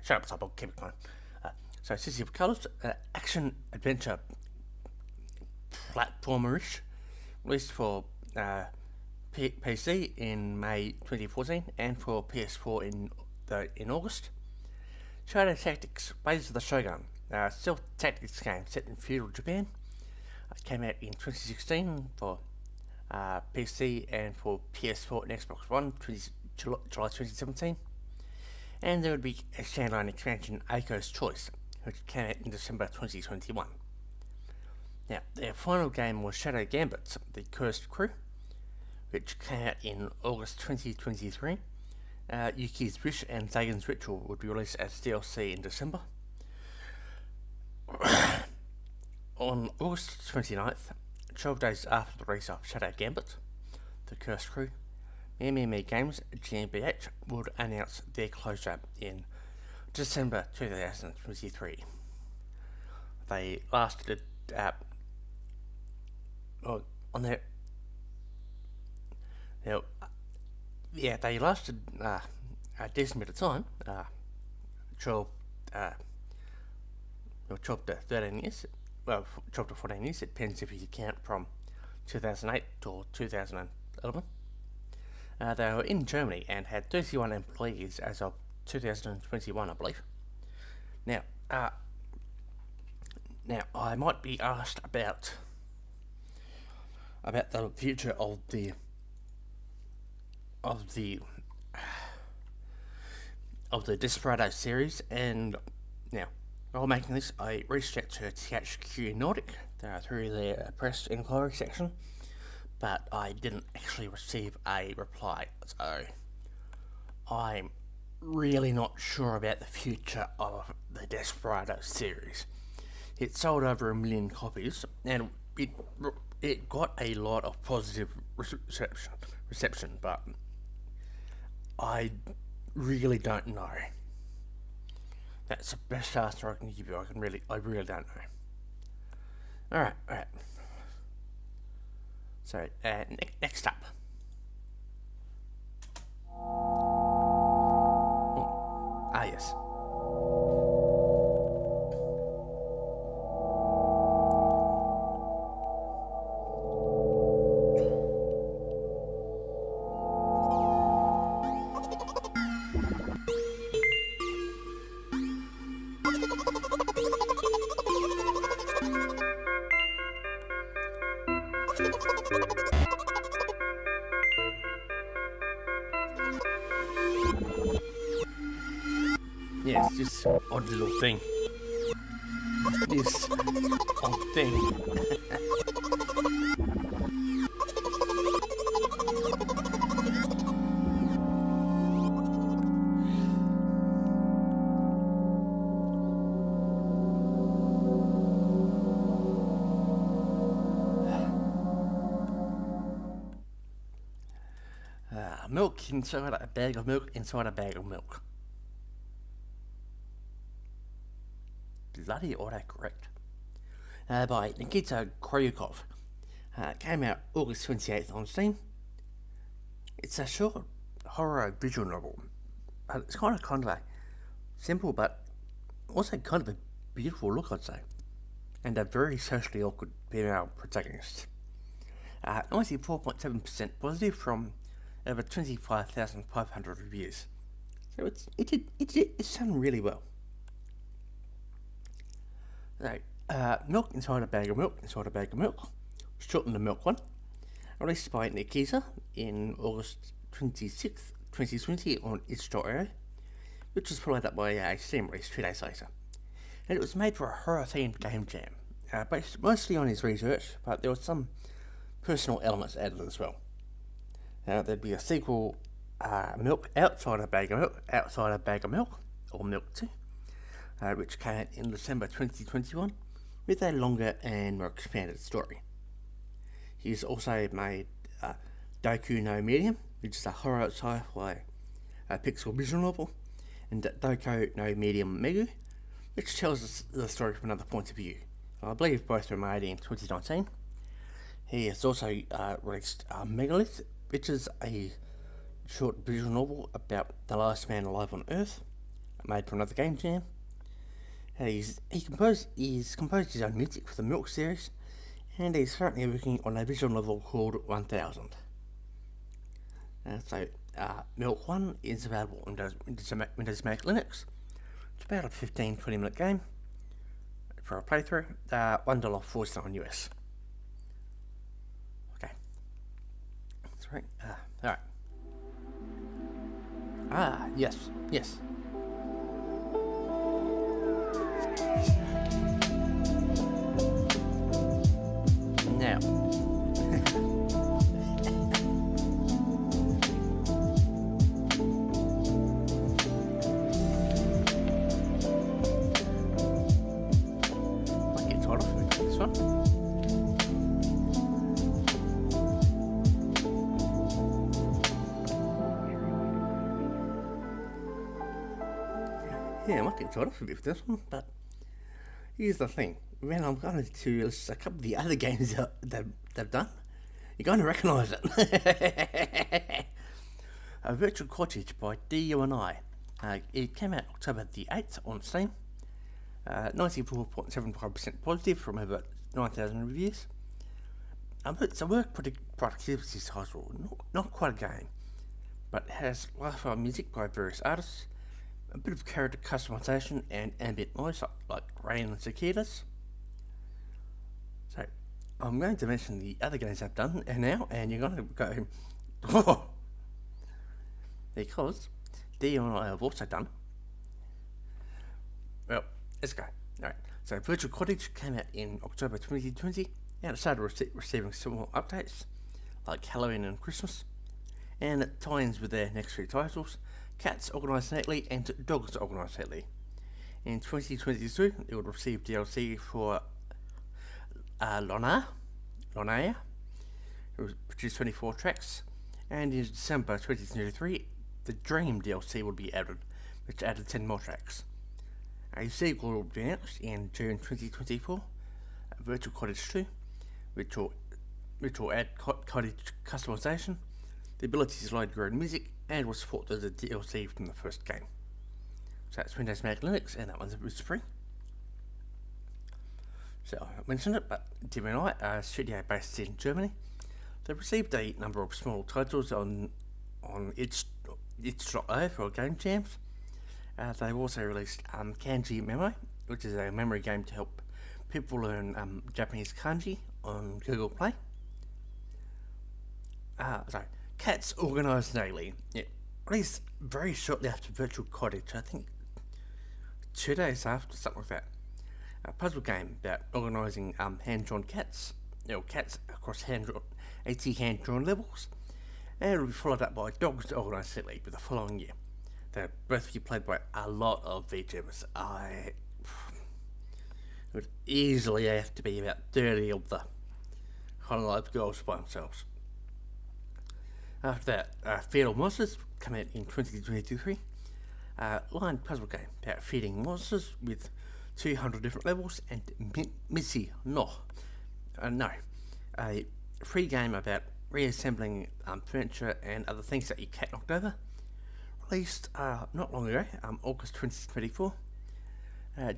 Shut up, Tobe, I'll keep it going. So City of Colours, action adventure platformerish, released for PC in May 2014 and for PS4 in August. Shadow Tactics, Blades of the Shogun, stealth tactics game set in feudal Japan. It came out in 2016 for PC and for PS4 and Xbox One, July 2017. And there would be a standalone expansion, Aiko's Choice, which came out in December 2021. Now, their final game was Shadow Gambit, The Cursed Crew, which came out in August 2023. Yuki's Wish and Zagan's Ritual would be released as DLC in December. On August 29th, 12 days after the release of Shadow Gambit, The Cursed Crew, Mimimi Games GmbH would announce their closure in December 2023. They lasted on Now, yeah, they lasted a decent bit of time. 12 to 13 years. Well, 12 to 14 years. It depends if you count from 2008 to 2011. They were in Germany and had 31 employees as of 2021, I believe. Now, I might be asked about the future of the Desperados series, and now while making this, I reached out to THQ Nordic through their press inquiry section, but I didn't actually receive a reply, so I'm really not sure about the future of the Desperados series. It sold over 1 million copies, and it got a lot of positive reception, but I really don't know. That's the best answer I can give you. I really don't know. Alright. So, next up. Yes. Yes, this odd little thing. This odd thing. Milk inside a bag of milk inside a bag of milk. Bloody autocorrect. By Nikita Kryukov. Came out August 28th on Steam. It's a short horror visual novel. It's kind of a simple but also kind of a beautiful look, I'd say. And a very socially awkward female protagonist. 94.7% positive from over 25,500 reviews. So it's done really well. So, milk inside a bag of milk inside a bag of milk. Shortened the milk one. Released by Nikita in August 26th, 2020 on itch.io, which was followed up by a Steam release 2 days later. And it was made for a horror-themed game jam, based mostly on his research, but there was some personal elements added as well. There'd be a sequel, Milk Outside a Bag of Milk, Outside a Bag of Milk, or Milk 2, which came out in December 2021, with a longer and more expanded story. He's also made Doku no Medium, which is a horror sci-fi pixel visual novel, and Doku no Medium Megu, which tells us the story from another point of view. I believe both were made in 2019. He has also released Megalith, which is a short visual novel about the last man alive on Earth, made for another game jam. He's composed his own music for the Milk series, and he's currently working on a visual novel called 1000. Milk 1 is available on Windows Mac Linux. It's about a 15-20 minute game for a playthrough, $1.49 US. Okay. That's right. Alright. Yes. Now. Might get tired of this one. Yeah, I might get tired of a bit with this one, but here's the thing. When I'm going to list a couple of the other games that they've done, You're going to recognise it. A Virtual Cottage by DU&I. It came out October the 8th on Steam. 94.75% positive from over 9,000 reviews. It's a work productivity title, not quite a game, but it has lo-fi music by various artists, a bit of character customization and ambient noise like rain and cicadas. So, I'm going to mention the other games I've done and you're going to go, oh, because D&I have also done. Well, let's go. Alright, so Virtual Cottage came out in October 2020 and it started receiving small updates like Halloween and Christmas, and it ties with their next 3 titles, Cats Organised Neatly and Dogs Organised Neatly. In 2022 it would receive DLC for Lonaya. It was produced 24 tracks, and in December 2023 the Dream DLC would be added, which added 10 more tracks. A sequel will be announced in June 2024, Virtual Cottage 2, which will add cottage customization, the ability to load your own music, and will support the DLC from the first game. So that's Windows, Mac, Linux, and that one's free. So I mentioned it, but DU&I, a studio based in Germany, they've received a number of small titles on itch.io for game jams. They've also released Kanji Memo, which is a memory game to help people learn Japanese kanji on Google Play. Cats Organised Daily. It released very shortly after Virtual Cottage, I think 2 days after, something like that. A puzzle game about organising hand-drawn cats, cats across 80 hand-drawn levels, and it will be followed up by Dogs Organised Daily for the following year. They'll both be played by a lot of VTubers. It would easily have to be about 30 of the Hololive girls by themselves. After that, Fetal Monsters come out in 2023. Line puzzle game about feeding monsters with 200 different levels, and Missy a free game about reassembling furniture and other things that your cat knocked over. Released not long ago, August 2024.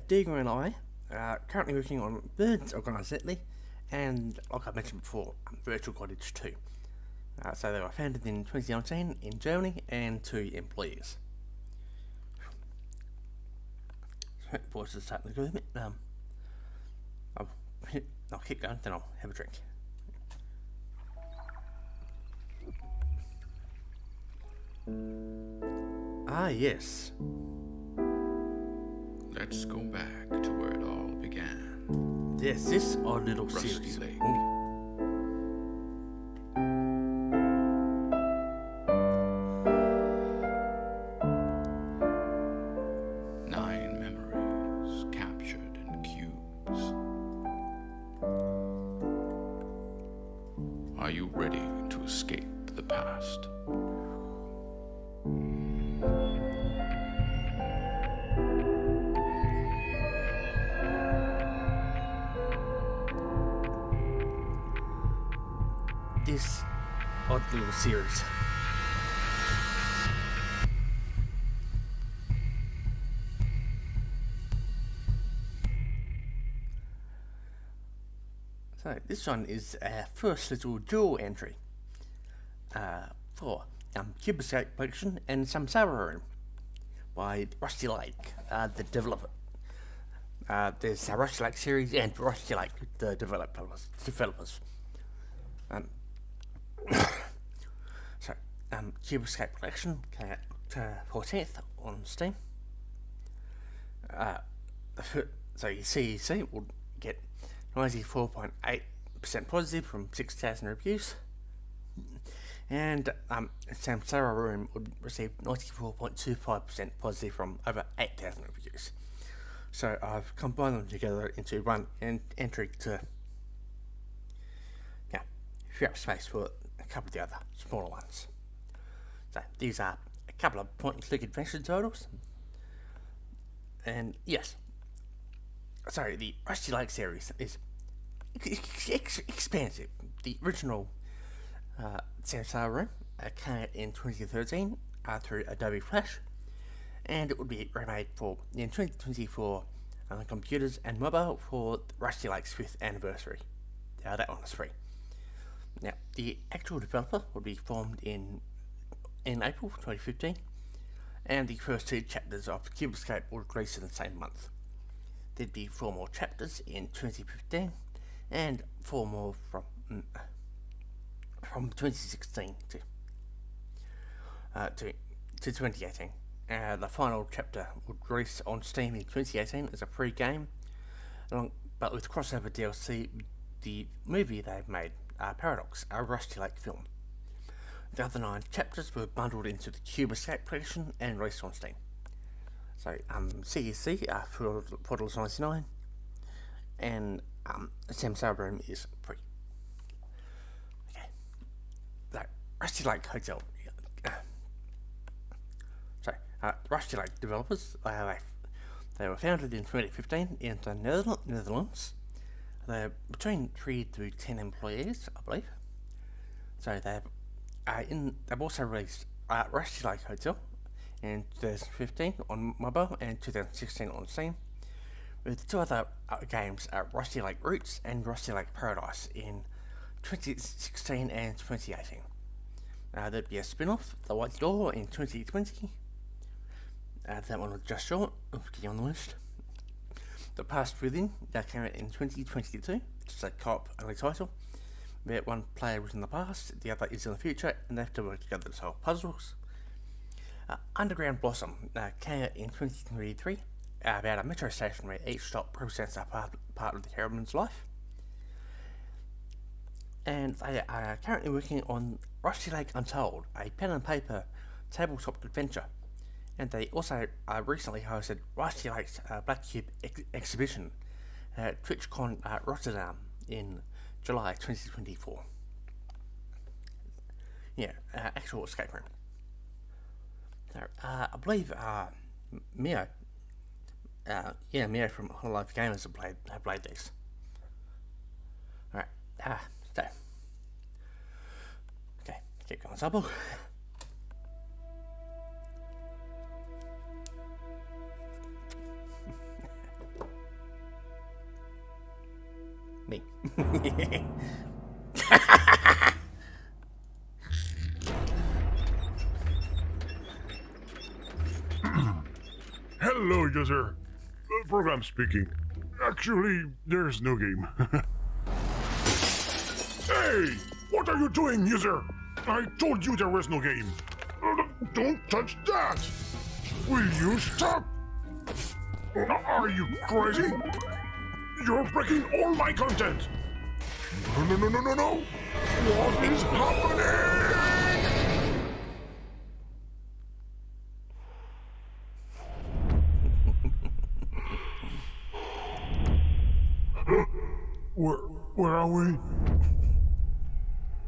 D&I currently working on Birds Organised Neatly, and like I mentioned before, Virtual Cottage 2. So they were founded in 2019 in Germany and 2 employees. Voice is starting to go a bit. I'll keep going, then I'll have a drink. Yes. Let's go back to where it all began. Yes, this odd little Rusty series. Lake. Nine memories captured in cubes. Are you ready to escape the past? This odd little series. So this one is our first little dual entry for Cube Escape Collection and Samsara Room by Rusty Lake, the developer. There's a Rusty Lake series and Rusty Lake, the developers. Cube Escape Collection came out 14th on Steam. So your CEC will get 94.8% positive from 6,000 reviews, and Samsara Room would receive 94.25% positive from over 8,000 reviews. So I've combined them together into one entry to free up space for a couple of the other smaller ones. So these are a couple of point-and-click adventure titles, and yes, sorry, the Rusty Lake series is expansive. The original Samsara Room came out in 2013 through Adobe Flash, and it would be remade in 2024 on computers and mobile for Rusty Lake's 5th anniversary. That one is free. Now, the actual developer would be formed in April 2015, and the first 2 chapters of Cube Escape will release in the same month. There'd be 4 more chapters in 2015, and 4 more from 2016 to 2018. The final chapter would release on Steam in 2018 as a free game, but with crossover DLC, the movie they've made, Paradox, a Rusty Lake film. The other 9 chapters were bundled into the Cube Escape collection and released on Steam. So, CEC for $4.99, and Samsara Room is free. Okay. So, Rusty Lake Hotel. Rusty Lake developers, they were founded in 2015 in the Netherlands. They're between 3 to 10 employees, I believe. So they've also released Rusty Lake Hotel in 2015 on mobile and 2016 on Steam, with 2 other games, Rusty Lake Roots and Rusty Lake Paradise, in 2016 and 2018. There'd be a spin-off, The White Door, in 2020. That one was just short of getting on the list. The Past Within, that came out in 2022, it's a co-op only title, where one player is in the past, the other is in the future, and they have to work together to solve puzzles. Underground Blossom came out in 2023, about a metro station where each stop represents a part of the heroine's life. And they are currently working on Rusty Lake Untitled, a pen and paper tabletop adventure. And they also recently hosted Rusty Lake's Black Cube exhibition at TwitchCon Rotterdam in July 2024. Yeah, actual escape room. So, I believe Mio from Hololive Gamers have played these. Alright, so. Okay, keep going, Subble. Me. Hello, user. Program speaking. Actually, there's no game. Hey! What are you doing, user? I told you there was no game. Don't touch that! Will you stop? Are you crazy? You're breaking all my content! No! What is happening? Where are we?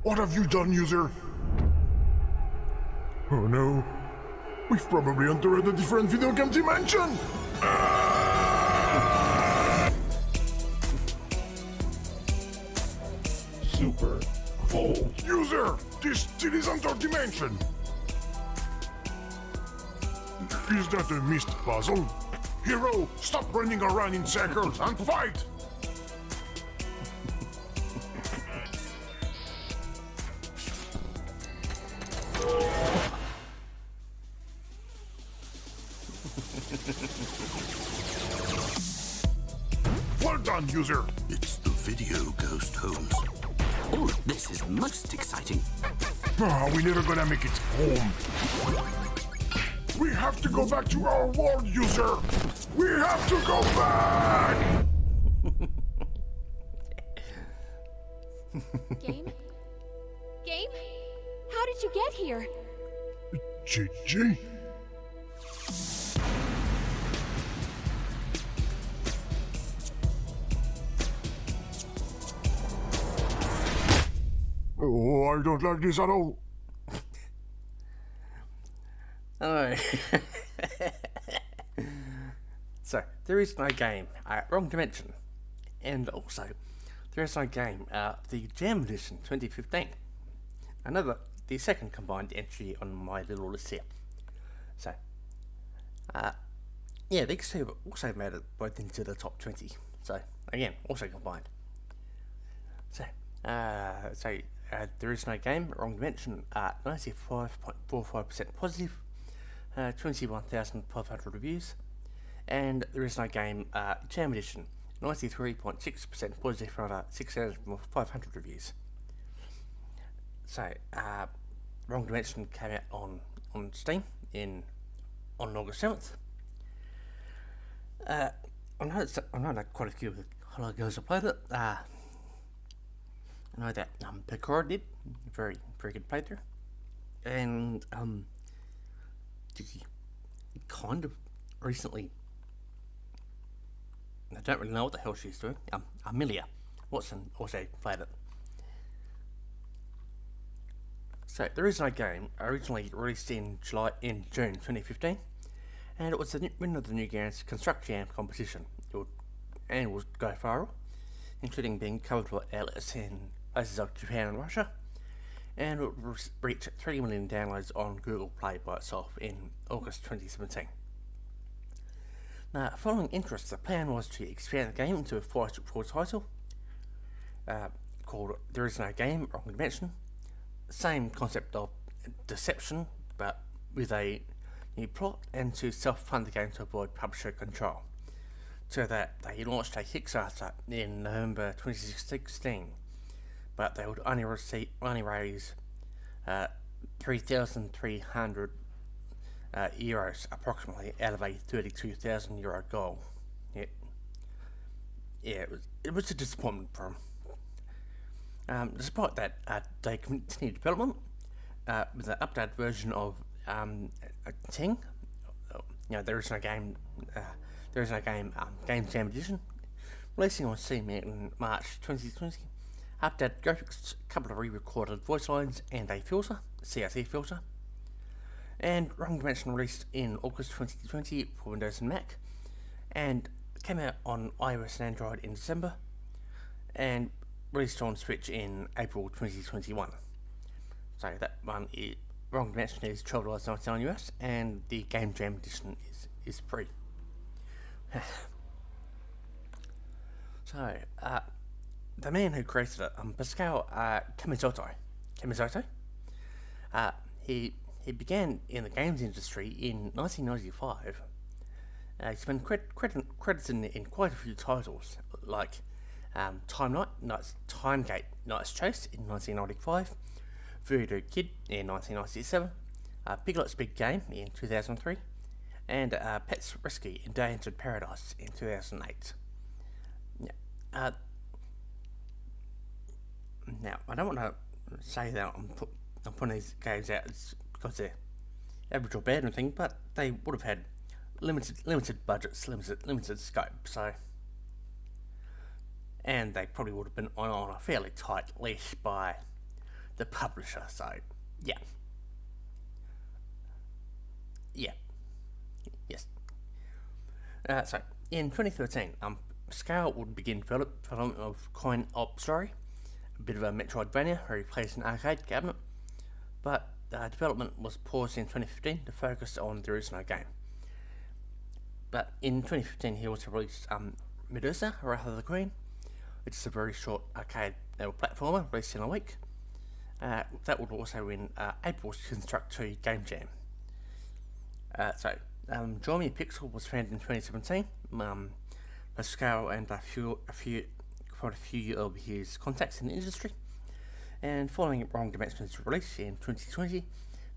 What have you done, user? Oh no. We've probably entered a different video game dimension! Super full. User! This still isn't our dimension! Is that a missed puzzle? Hero, stop running around in circles and fight! Well done, user! It's the video, Ghost Holmes. Oh, this is most exciting. We're never gonna make it home. We have to go back to our world, user! We have to go back! Game? Game? How did you get here? GG? Oh, I don't like this at all. Oh. So, there is no game. Wrong dimension. And also, there is no game. The Jam Edition 2015. the second combined entry on my little list here. So, yeah, these two also made it both into the top 20. So, again, also combined. So, There Is No Game, Wrong Dimension, 95.45% positive, 21,500 reviews. And There Is No Game, Jam Edition, 93.6% positive for over 6,500 reviews. So, Wrong Dimension came out on Steam on August 7th. I know that quite a few of the hello girls have played it. I know that Picard did, very good playthrough, and kind of recently, I don't really know what the hell she's doing. Amelia Watson also played it. So There Is No Game, originally released in June 2015, and it was the winner of the New Games Construct Jam competition. It would go viral, including being covered by outlets in places like Japan and Russia, and it would reach 3 million downloads on Google Play by itself in August 2017. Now, following interest, the plan was to expand the game into a full title called There Is No Game, Wrong Dimension. Same concept of deception, but with a new plot, and to self-fund the game to avoid publisher control. So that they launched a Kickstarter in November 2016, but they would only raise 3,300 euros approximately out of a 32,000 euro goal. It was a disappointment for them. Despite that, they continued development with an updated version of Ting. There Is No Game. There Is No Game Game Jam Edition, releasing on Steam in March 2020. Updated graphics, a couple of re-recorded voice lines, and a filter, CRT filter. And Wrong Dimension released in August 2020 for Windows and Mac, and came out on iOS and Android in December, and released on Switch in April 2021. So that one is Wrong Dimension is $12.99 US, and the Game Jam Edition is free. So, the man who created it, Pascal Camizotto, he began in the games industry in 1995. He's been credited in quite a few titles, like Timegate Knight's Chase in 1995, Voodoo Kid in 1997, Piglet's Big Game in 2003, and Pet's Rescue: Endangered Paradise in 2008. Now, I don't want to say that I'm putting these games out because they're average or bad or anything, but they would have had limited budgets, limited scope, so, and they probably would have been on a fairly tight leash by the publisher. So, yes. So, in 2013, Pascal would begin development of Coin Op Story, a bit of a Metroidvania where he plays an arcade cabinet, but development was paused in 2015 to focus on There Is No Game. But in 2015, he also released Medusa, Wrath of the Queen, which is a very short arcade platformer released in a week. That would also win April's Construct 2 Game Jam. Draw Me a Pixel was founded in 2017. Pascal and quite a few of his contacts in the industry. And following Wrong Dimension's release in 2020,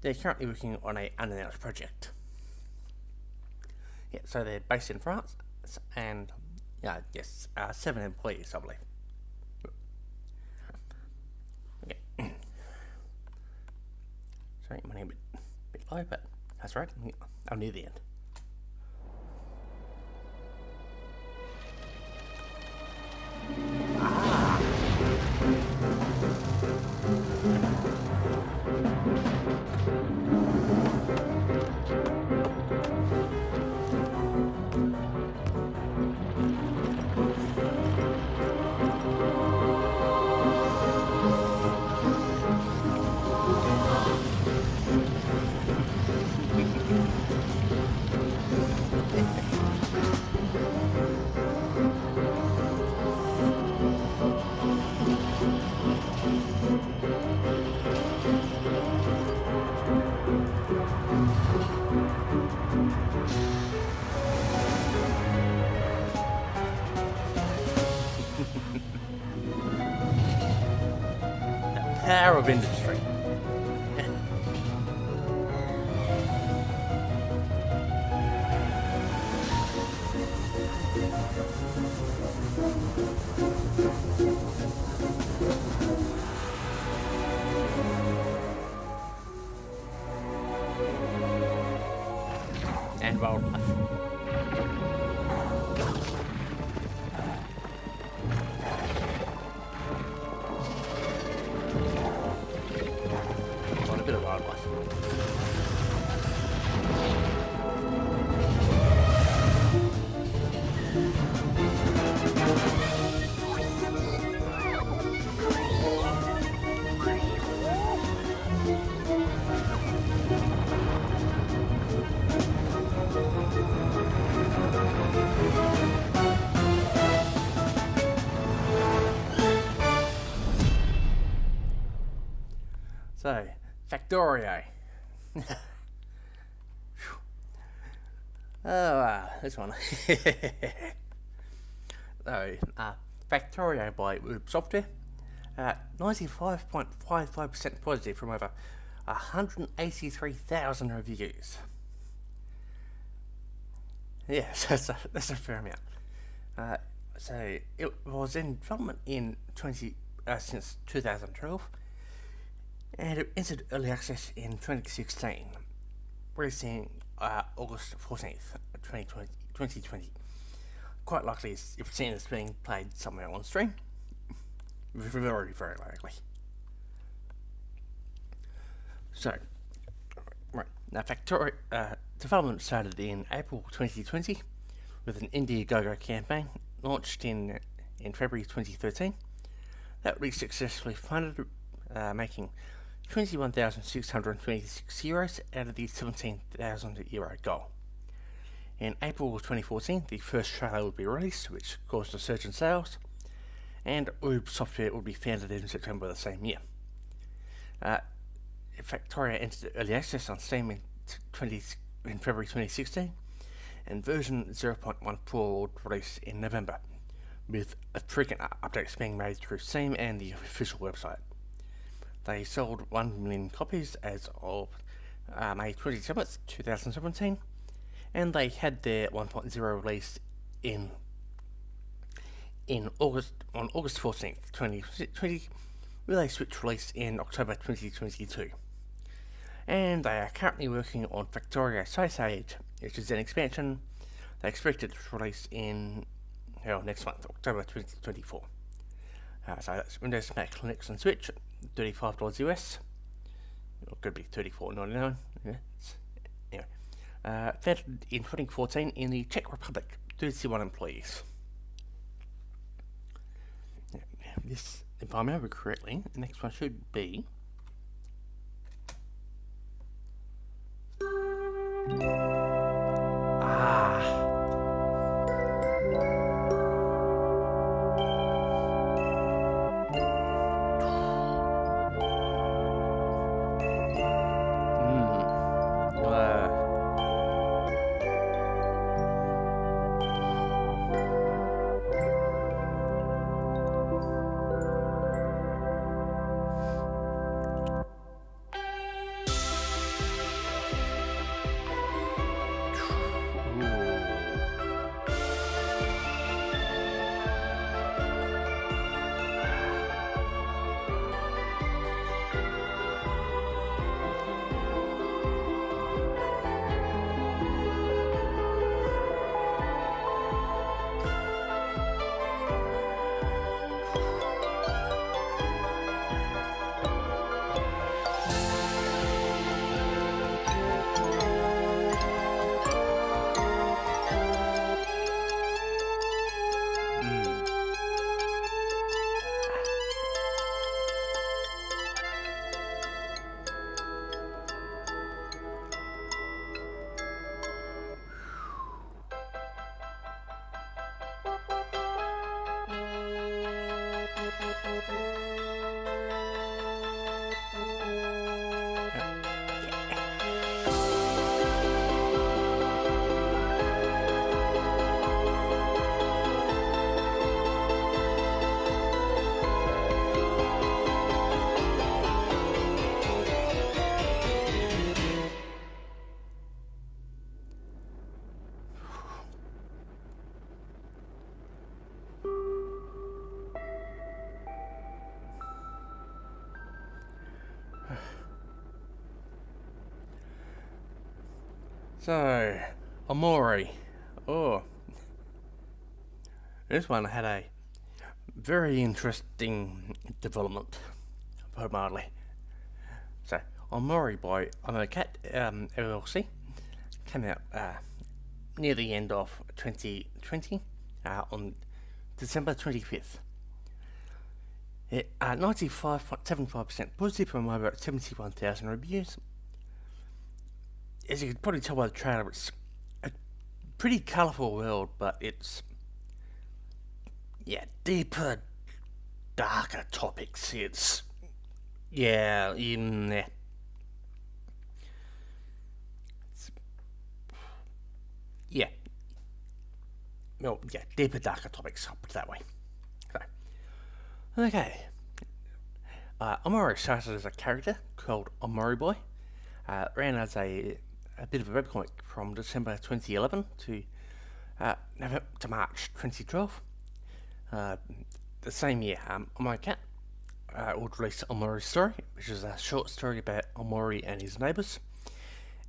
they're currently working on an unannounced project. So they're based in France, and 7 employees, I believe. Okay. Sorry, I'm running a bit low, but that's right. I'm near the end. power of industry. And wildlife. Quite a bit of wildlife. So, Factorio. This one. So, Factorio by Wube Software. 95.55% positive from over 183,000 reviews. Yes, that's a fair amount. So, it was in development in since 2012. And it entered early access in 2016, releasing August 14th, 2020. Quite likely you've seen this being played somewhere on stream. Very, very likely. So, right, now Factorio development started in April 2020 with an Indiegogo campaign launched in February 2013. That was successfully funded, making 21,626 euros out of the 17,000 euro goal. In April 2014, the first trailer would be released, which caused a surge in sales, and Wube Software would be founded in September the same year. Factorio entered early access on Steam in February 2016, and version 0.14 would release in November, with frequent updates being made through Steam and the official website. They sold 1 million copies as of May 27th, 2017, and they had their 1.0 release on August 14th, 2020, with a Switch release in October 2022. And they are currently working on Factorio Space Age, which is an expansion. They expect it to release in next month, October 2024. So that's Windows, Mac, Linux, and Switch. $35 US. It could be $34.99. Yeah. Anyway, founded in 2014 in the Czech Republic. 31 employees. This, if I remember correctly, the next one should be. So, Omori. Oh. This one had a very interesting development, put it mildly. So, Omori by OMOCAT LLC came out near the end of 2020 on December 25th. 95.75% positive from over 71,000 reviews. As you can probably tell by the trailer, it's a pretty colourful world, but it's deeper, darker topics. It's deeper, darker topics, I'll put it that way. So, okay. Omori started as a character called Omori Boy. Ran as a bit of a webcomic from December 2011 to March 2012. The same year, OMOCAT would release Omori's Story, which is a short story about Omori and his neighbours,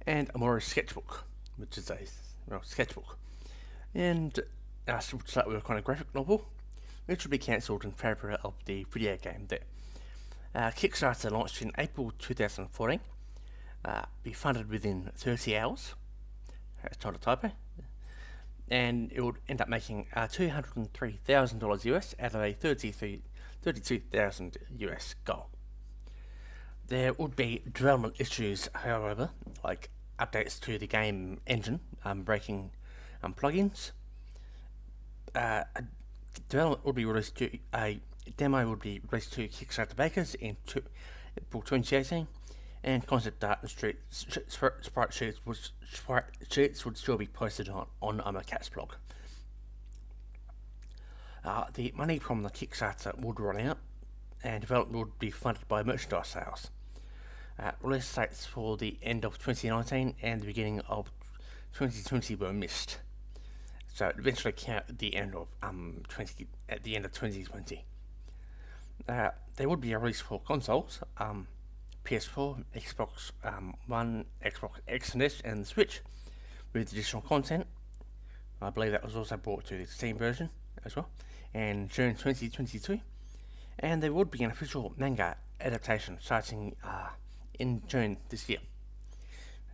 and Omori's Sketchbook, which is a sketchbook. And we'll start with a kind of graphic novel, which will be cancelled in favour of the video game that Kickstarter launched in April 2014. Be funded within 30 hours. That's not a typo. And it would end up making $203,000 US out of a $32,000 US goal. There would be development issues, however, like updates to the game engine, breaking plugins. Development would be released to a demo would be released to Kickstarter backers in April 2018, and concept art and sprite sheets would still be posted on OMOCAT's blog. The money from the Kickstarter would run out, and development would be funded by merchandise sales. Release dates for the end of 2019 and the beginning of 2020 were missed, so it eventually came out at the end of 2020. There would be a release for consoles, PS4, Xbox One, Xbox X and S, and the Switch, with additional content. I believe that was also brought to the Steam version as well, in June 2022. And there would be an official manga adaptation starting in June this year.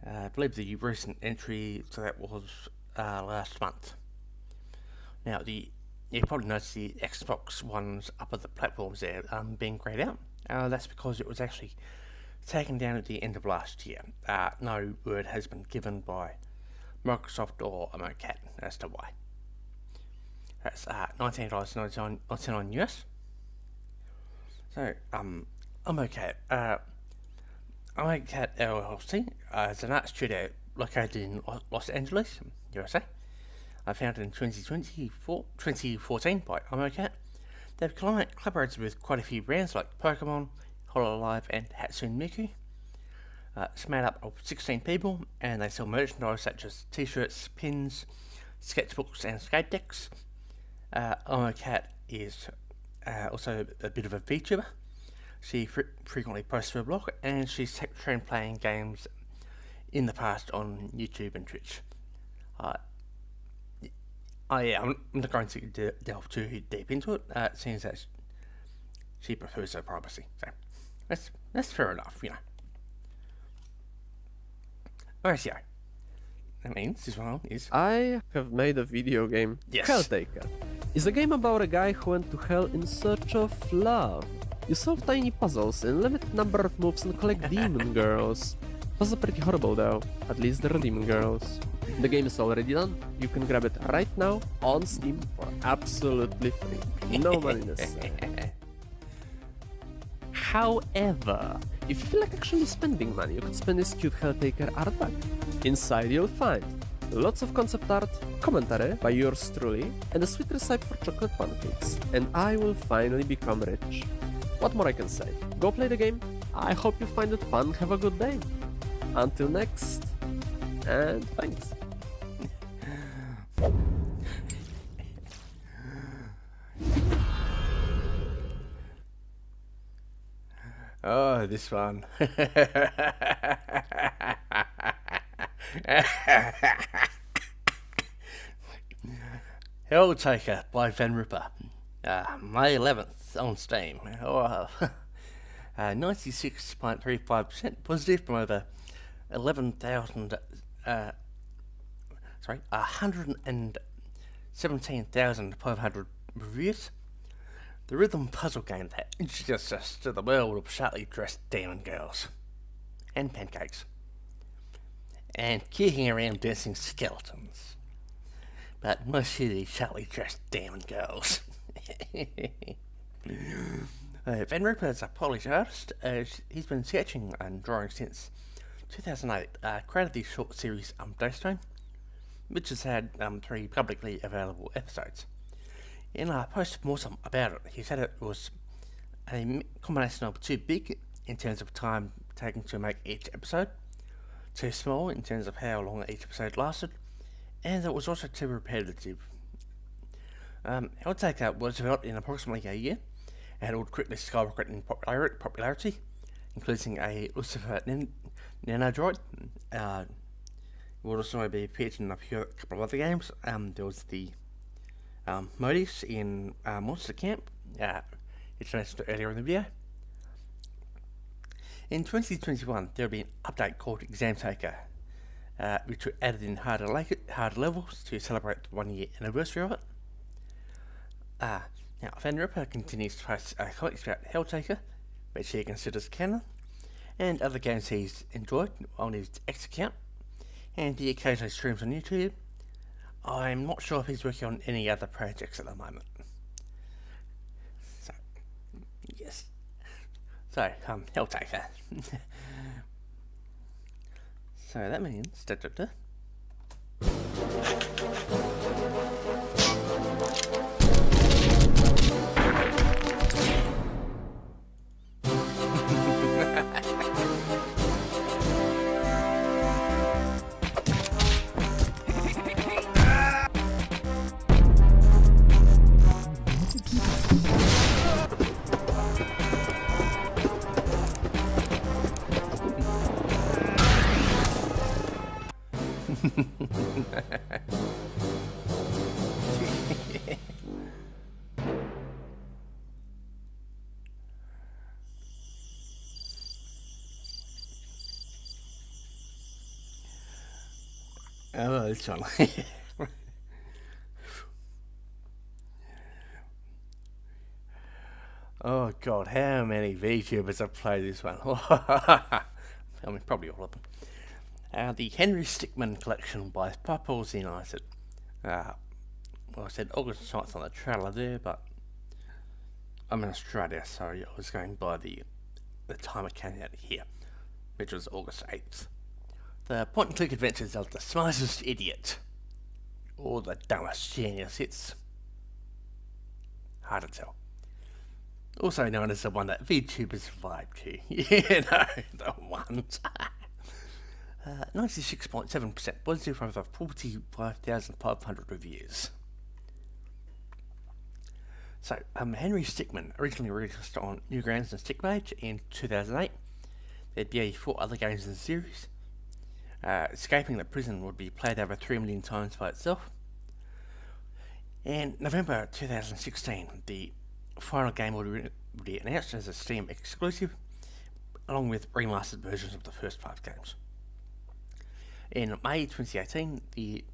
I believe the recent entry to that was last month. Now, you probably noticed the Xbox One's up at the platforms there being greyed out. That's because it was actually taken down at the end of last year. No word has been given by Microsoft or OMOCAT as to why. That's $19.99 US. So, OMOCAT. OMOCAT LLC is an art studio located in Los Angeles, USA. Founded in 2014 by OMOCAT. They've collaborated with quite a few brands like Pokemon, Hololive, and Hatsune Miku. It's made up of 16 people, and they sell merchandise such as t-shirts, pins, sketchbooks, and skate decks. OMOCAT is also a bit of a VTuber. She frequently posts to her blog, and she's trained playing games in the past on YouTube and Twitch. I'm not going to delve too deep into it. It seems that she prefers her privacy, so that's fair enough, you know. Alright, so that means this one is... I have made a video game. Yes. Helltaker. It's a game about a guy who went to hell in search of love. You solve tiny puzzles in limited number of moves and collect demon girls. Puzzles are pretty horrible though, at least they're demon girls. The game is already done. You can grab it right now on Steam for absolutely free. No money necessary. However, if you feel like actually spending money, you can spend this cute Helltaker art pack. Inside you'll find lots of concept art, commentary by yours truly, and a sweet recipe for chocolate pancakes. And I will finally become rich. What more I can say? Go play the game. I hope you find it fun. Have a good day. Until next, and thanks. Oh, this one. Helltaker by vanripper. May 11th on Steam. 96.35% positive from over 117,500 reviews. The rhythm puzzle game that introduces us to the world of sharply dressed demon girls and pancakes and kicking around dancing skeletons, but mostly these sharply dressed demon girls. vanripper is a Polish artist. He's been sketching and drawing since 2008. Created the short series Daystone, which has had 3 publicly available episodes. In a post-mortem about it, he said it was a combination of too big in terms of time taken to make each episode, too small in terms of how long each episode lasted, and it was also too repetitive. Helltaker was developed in approximately a year, and it would quickly skyrocket in popularity, including a Lucifer nanodroid. It would also be featured in a couple of other games. There was the Modis in Monster Camp, which I mentioned earlier in the video. In 2021, there will be an update called Examtaker, which were added in harder levels to celebrate the 1-year anniversary of it. Now, vanripper continues to post comics about Helltaker, which he considers canon, and other games he's enjoyed on his X account, and he occasionally streams on YouTube. I'm not sure if he's working on any other projects at the moment. So, yes. So, Helltaker. So that means... Oh, this one. Oh god, how many VTubers have played this one? I mean, probably all of them. The Henry Stickmin collection by PuffballsUnited. Well, I said August 9th on the trailer there, but I'm in Australia, so I was going by the time it came out here, which was August 8th. The point-and-click adventures of the smartest idiot, or the dumbest genius. It's hard to tell. Also known as the one that VTubers vibe to. You know, the ones. 96.7% positive from over 45,500 reviews. So, Henry Stickmin originally released on Newgrounds and Stickpage in 2008. There'd be 4 other games in the series. Escaping the prison would be played over 3 million times by itself. In November 2016, the final game would be announced as a Steam exclusive, along with remastered versions of the first 5 games. In May 2018, the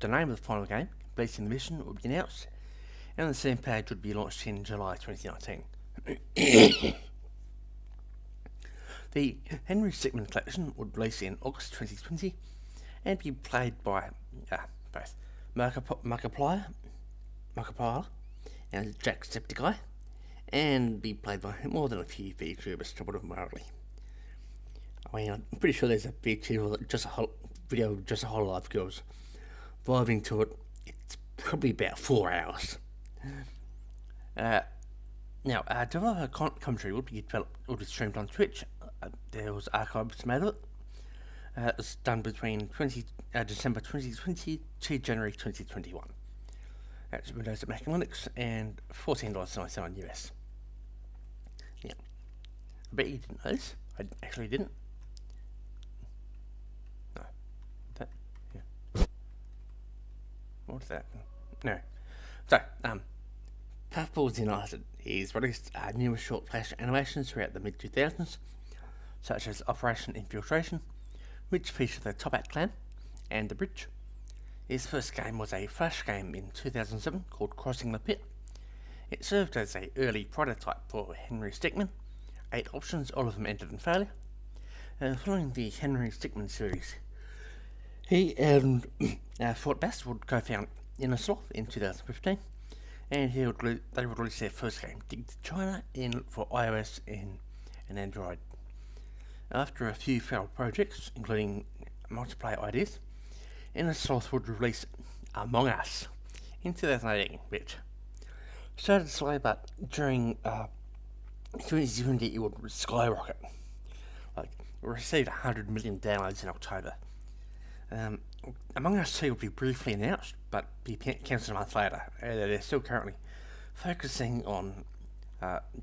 name of the final game, completing the mission, would be announced, and the Steam page would be launched in July 2019. The Henry Stickmin collection would release in August 2020 and be played by both Markiplier and Jacksepticeye, and be played by more than a few VTubers, to put it mildly. I mean, I'm pretty sure there's a VTuber that just a whole lot of girls vibing to it. It's probably about 4 hours. Now, developer commentary would be streamed on Twitch. There was archives made of it. It was done between December 2020 to January 2021. That's Windows and Mac and Linux, and $14.99 US. Yeah. I bet you didn't know this. I actually didn't. No. what's that? No. So, PuffballsUnited. He's released numerous short flash animations throughout the mid-2000s, such as Operation Infiltration, which featured the Top Hat clan, and The Bridge. His first game was a flash game in 2007 called Crossing the Pit. It served as an early prototype for Henry Stickmin. 8 options, all of them ended in failure. Following the Henry Stickmin series, he and Fort Bass would co-found Inner Sloth in 2015, and they would release their first game, Dig to China, for iOS and Android. After a few failed projects, including multiplayer ideas, Inner Sloth would release Among Us in 2018, which started slow, but during 2020 it would skyrocket. Like, it received 100 million downloads in October. Among Us 2 would be briefly announced, but be cancelled a month later. They're still currently focusing on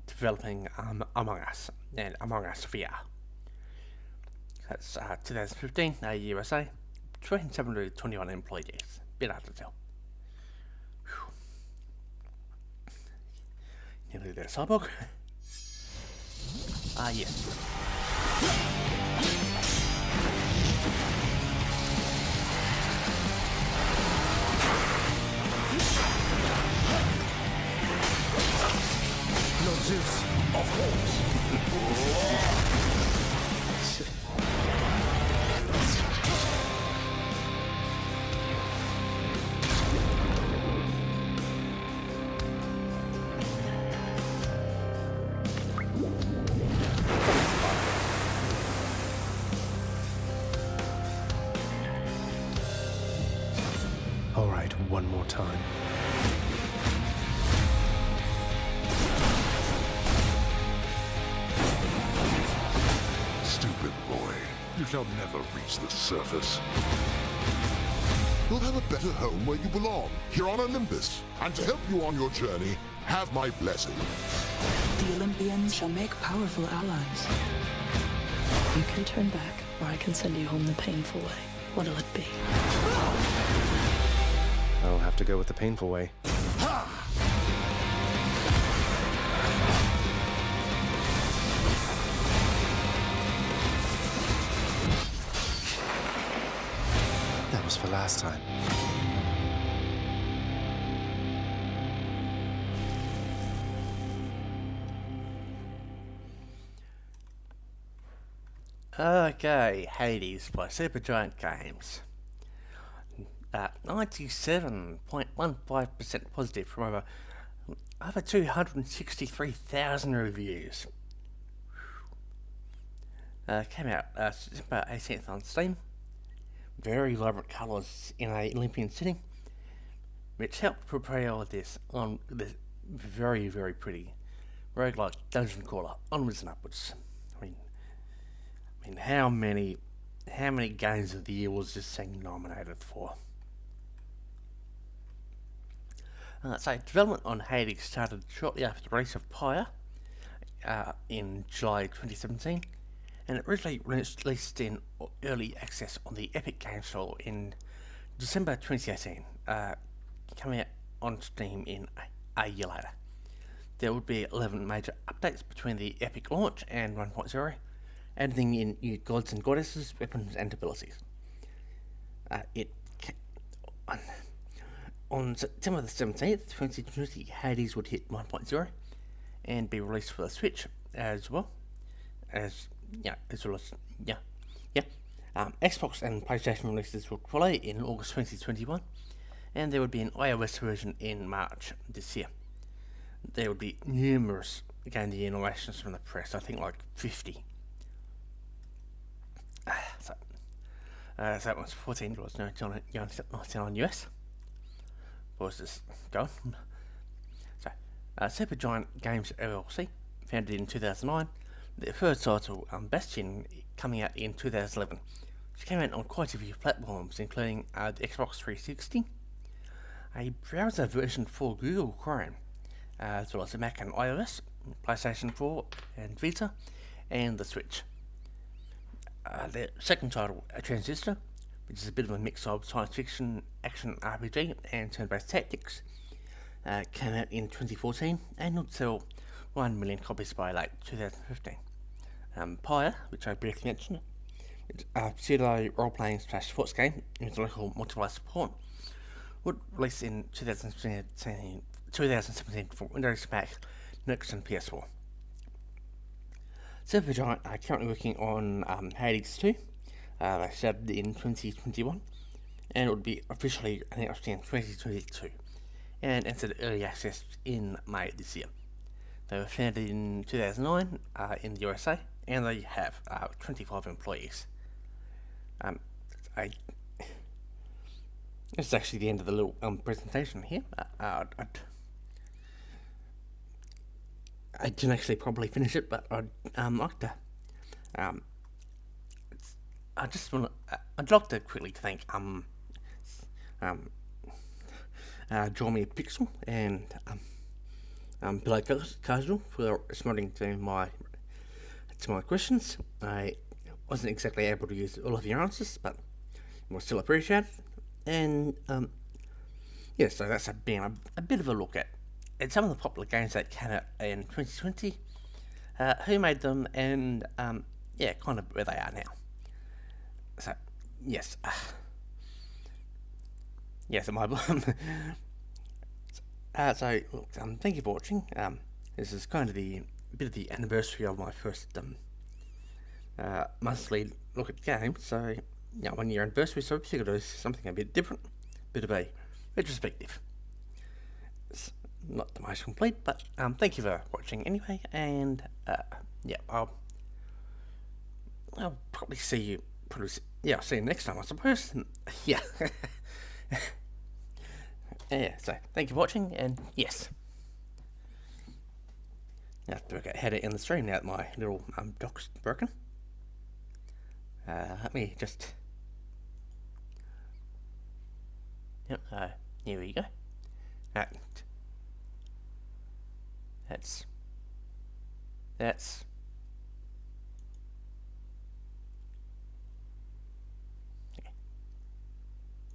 developing Among Us and Among Us VR. That's 2015, USA, 27 to 21 employees. Bit hard to tell. Nearly there, Cyborg. Yes. Lord Zeus, of course. All right, one more time. Stupid boy, you shall never reach the surface. You'll have a better home where you belong, here on Olympus. And to help you on your journey, have my blessing. The Olympians shall make powerful allies. You can turn back, or I can send you home the painful way. What'll it be? I'll have to go with the painful way. That was for last time. Okay, Hades by Supergiant Games. 97.15% positive from over 263,000 reviews. Came out September 18th on Steam. Very vibrant colours in a Olympian setting, which helped propel this on this very, very pretty roguelike dungeon crawler onwards and upwards. I mean, how many games of the year was this thing nominated for? So development on Hades started shortly after the release of Pyre in July 2017, and it originally released in early access on the Epic Games Store in December 2018, coming out on Steam in a year later. There would be 11 major updates between the Epic launch and 1.0, adding in new gods and goddesses, weapons and abilities. On September the 17th, 2020, Hades would hit 1.0 and be released for the Switch as well as Xbox and PlayStation releases would follow in August 2021, and there would be an iOS version in March this year. There would be numerous Game of the Year nominations from the press, I think like 50. So that was $14.99 US. What's this going? So, Supergiant Games LLC, founded in 2009, their first title, Bastion, coming out in 2011, which came out on quite a few platforms, including the Xbox 360, a browser version for Google Chrome, as well as a Mac and iOS, PlayStation 4 and Vita, and the Switch. Their second title, Transistor, which is a bit of a mix of science fiction, action RPG, and turn-based tactics. Came out in 2014 and would sell 1 million copies by late 2015. Pyre, which I briefly mentioned, it's a pseudo role-playing / sports game with local multiplayer support, would release in 2017 for Windows, Mac, Linux and PS4. Supergiant are currently working on Hades 2. They started in 2021 and it would be officially announced in 2022 and entered early access in May this year. They were founded in 2009 in the USA and they have 25 employees. This is actually the end of the little presentation here. I didn't actually probably finish it, but I'd like to. I'd like to quickly thank Draw Me a Pixel and Below Casual for responding to my questions. I wasn't exactly able to use all of your answers, but we'll still appreciate it. And yeah, so that's been a bit of a look at some of the popular games that came out in 2020, who made them, and yeah, kind of where they are now. So yes, yes, my so look, thank you for watching. This is kind of a bit of the anniversary of my first monthly look at games. So yeah, 1 year anniversary. So I figured it was something a bit different, bit of a retrospective. It's not the most complete, but thank you for watching anyway. And yeah, I'll probably see you. I'll see you next time, I suppose. Yeah. Yeah, so thank you for watching, and yes. I have to work out how to end the stream now that my little dock's broken. Let me just. Yep, here we go. That's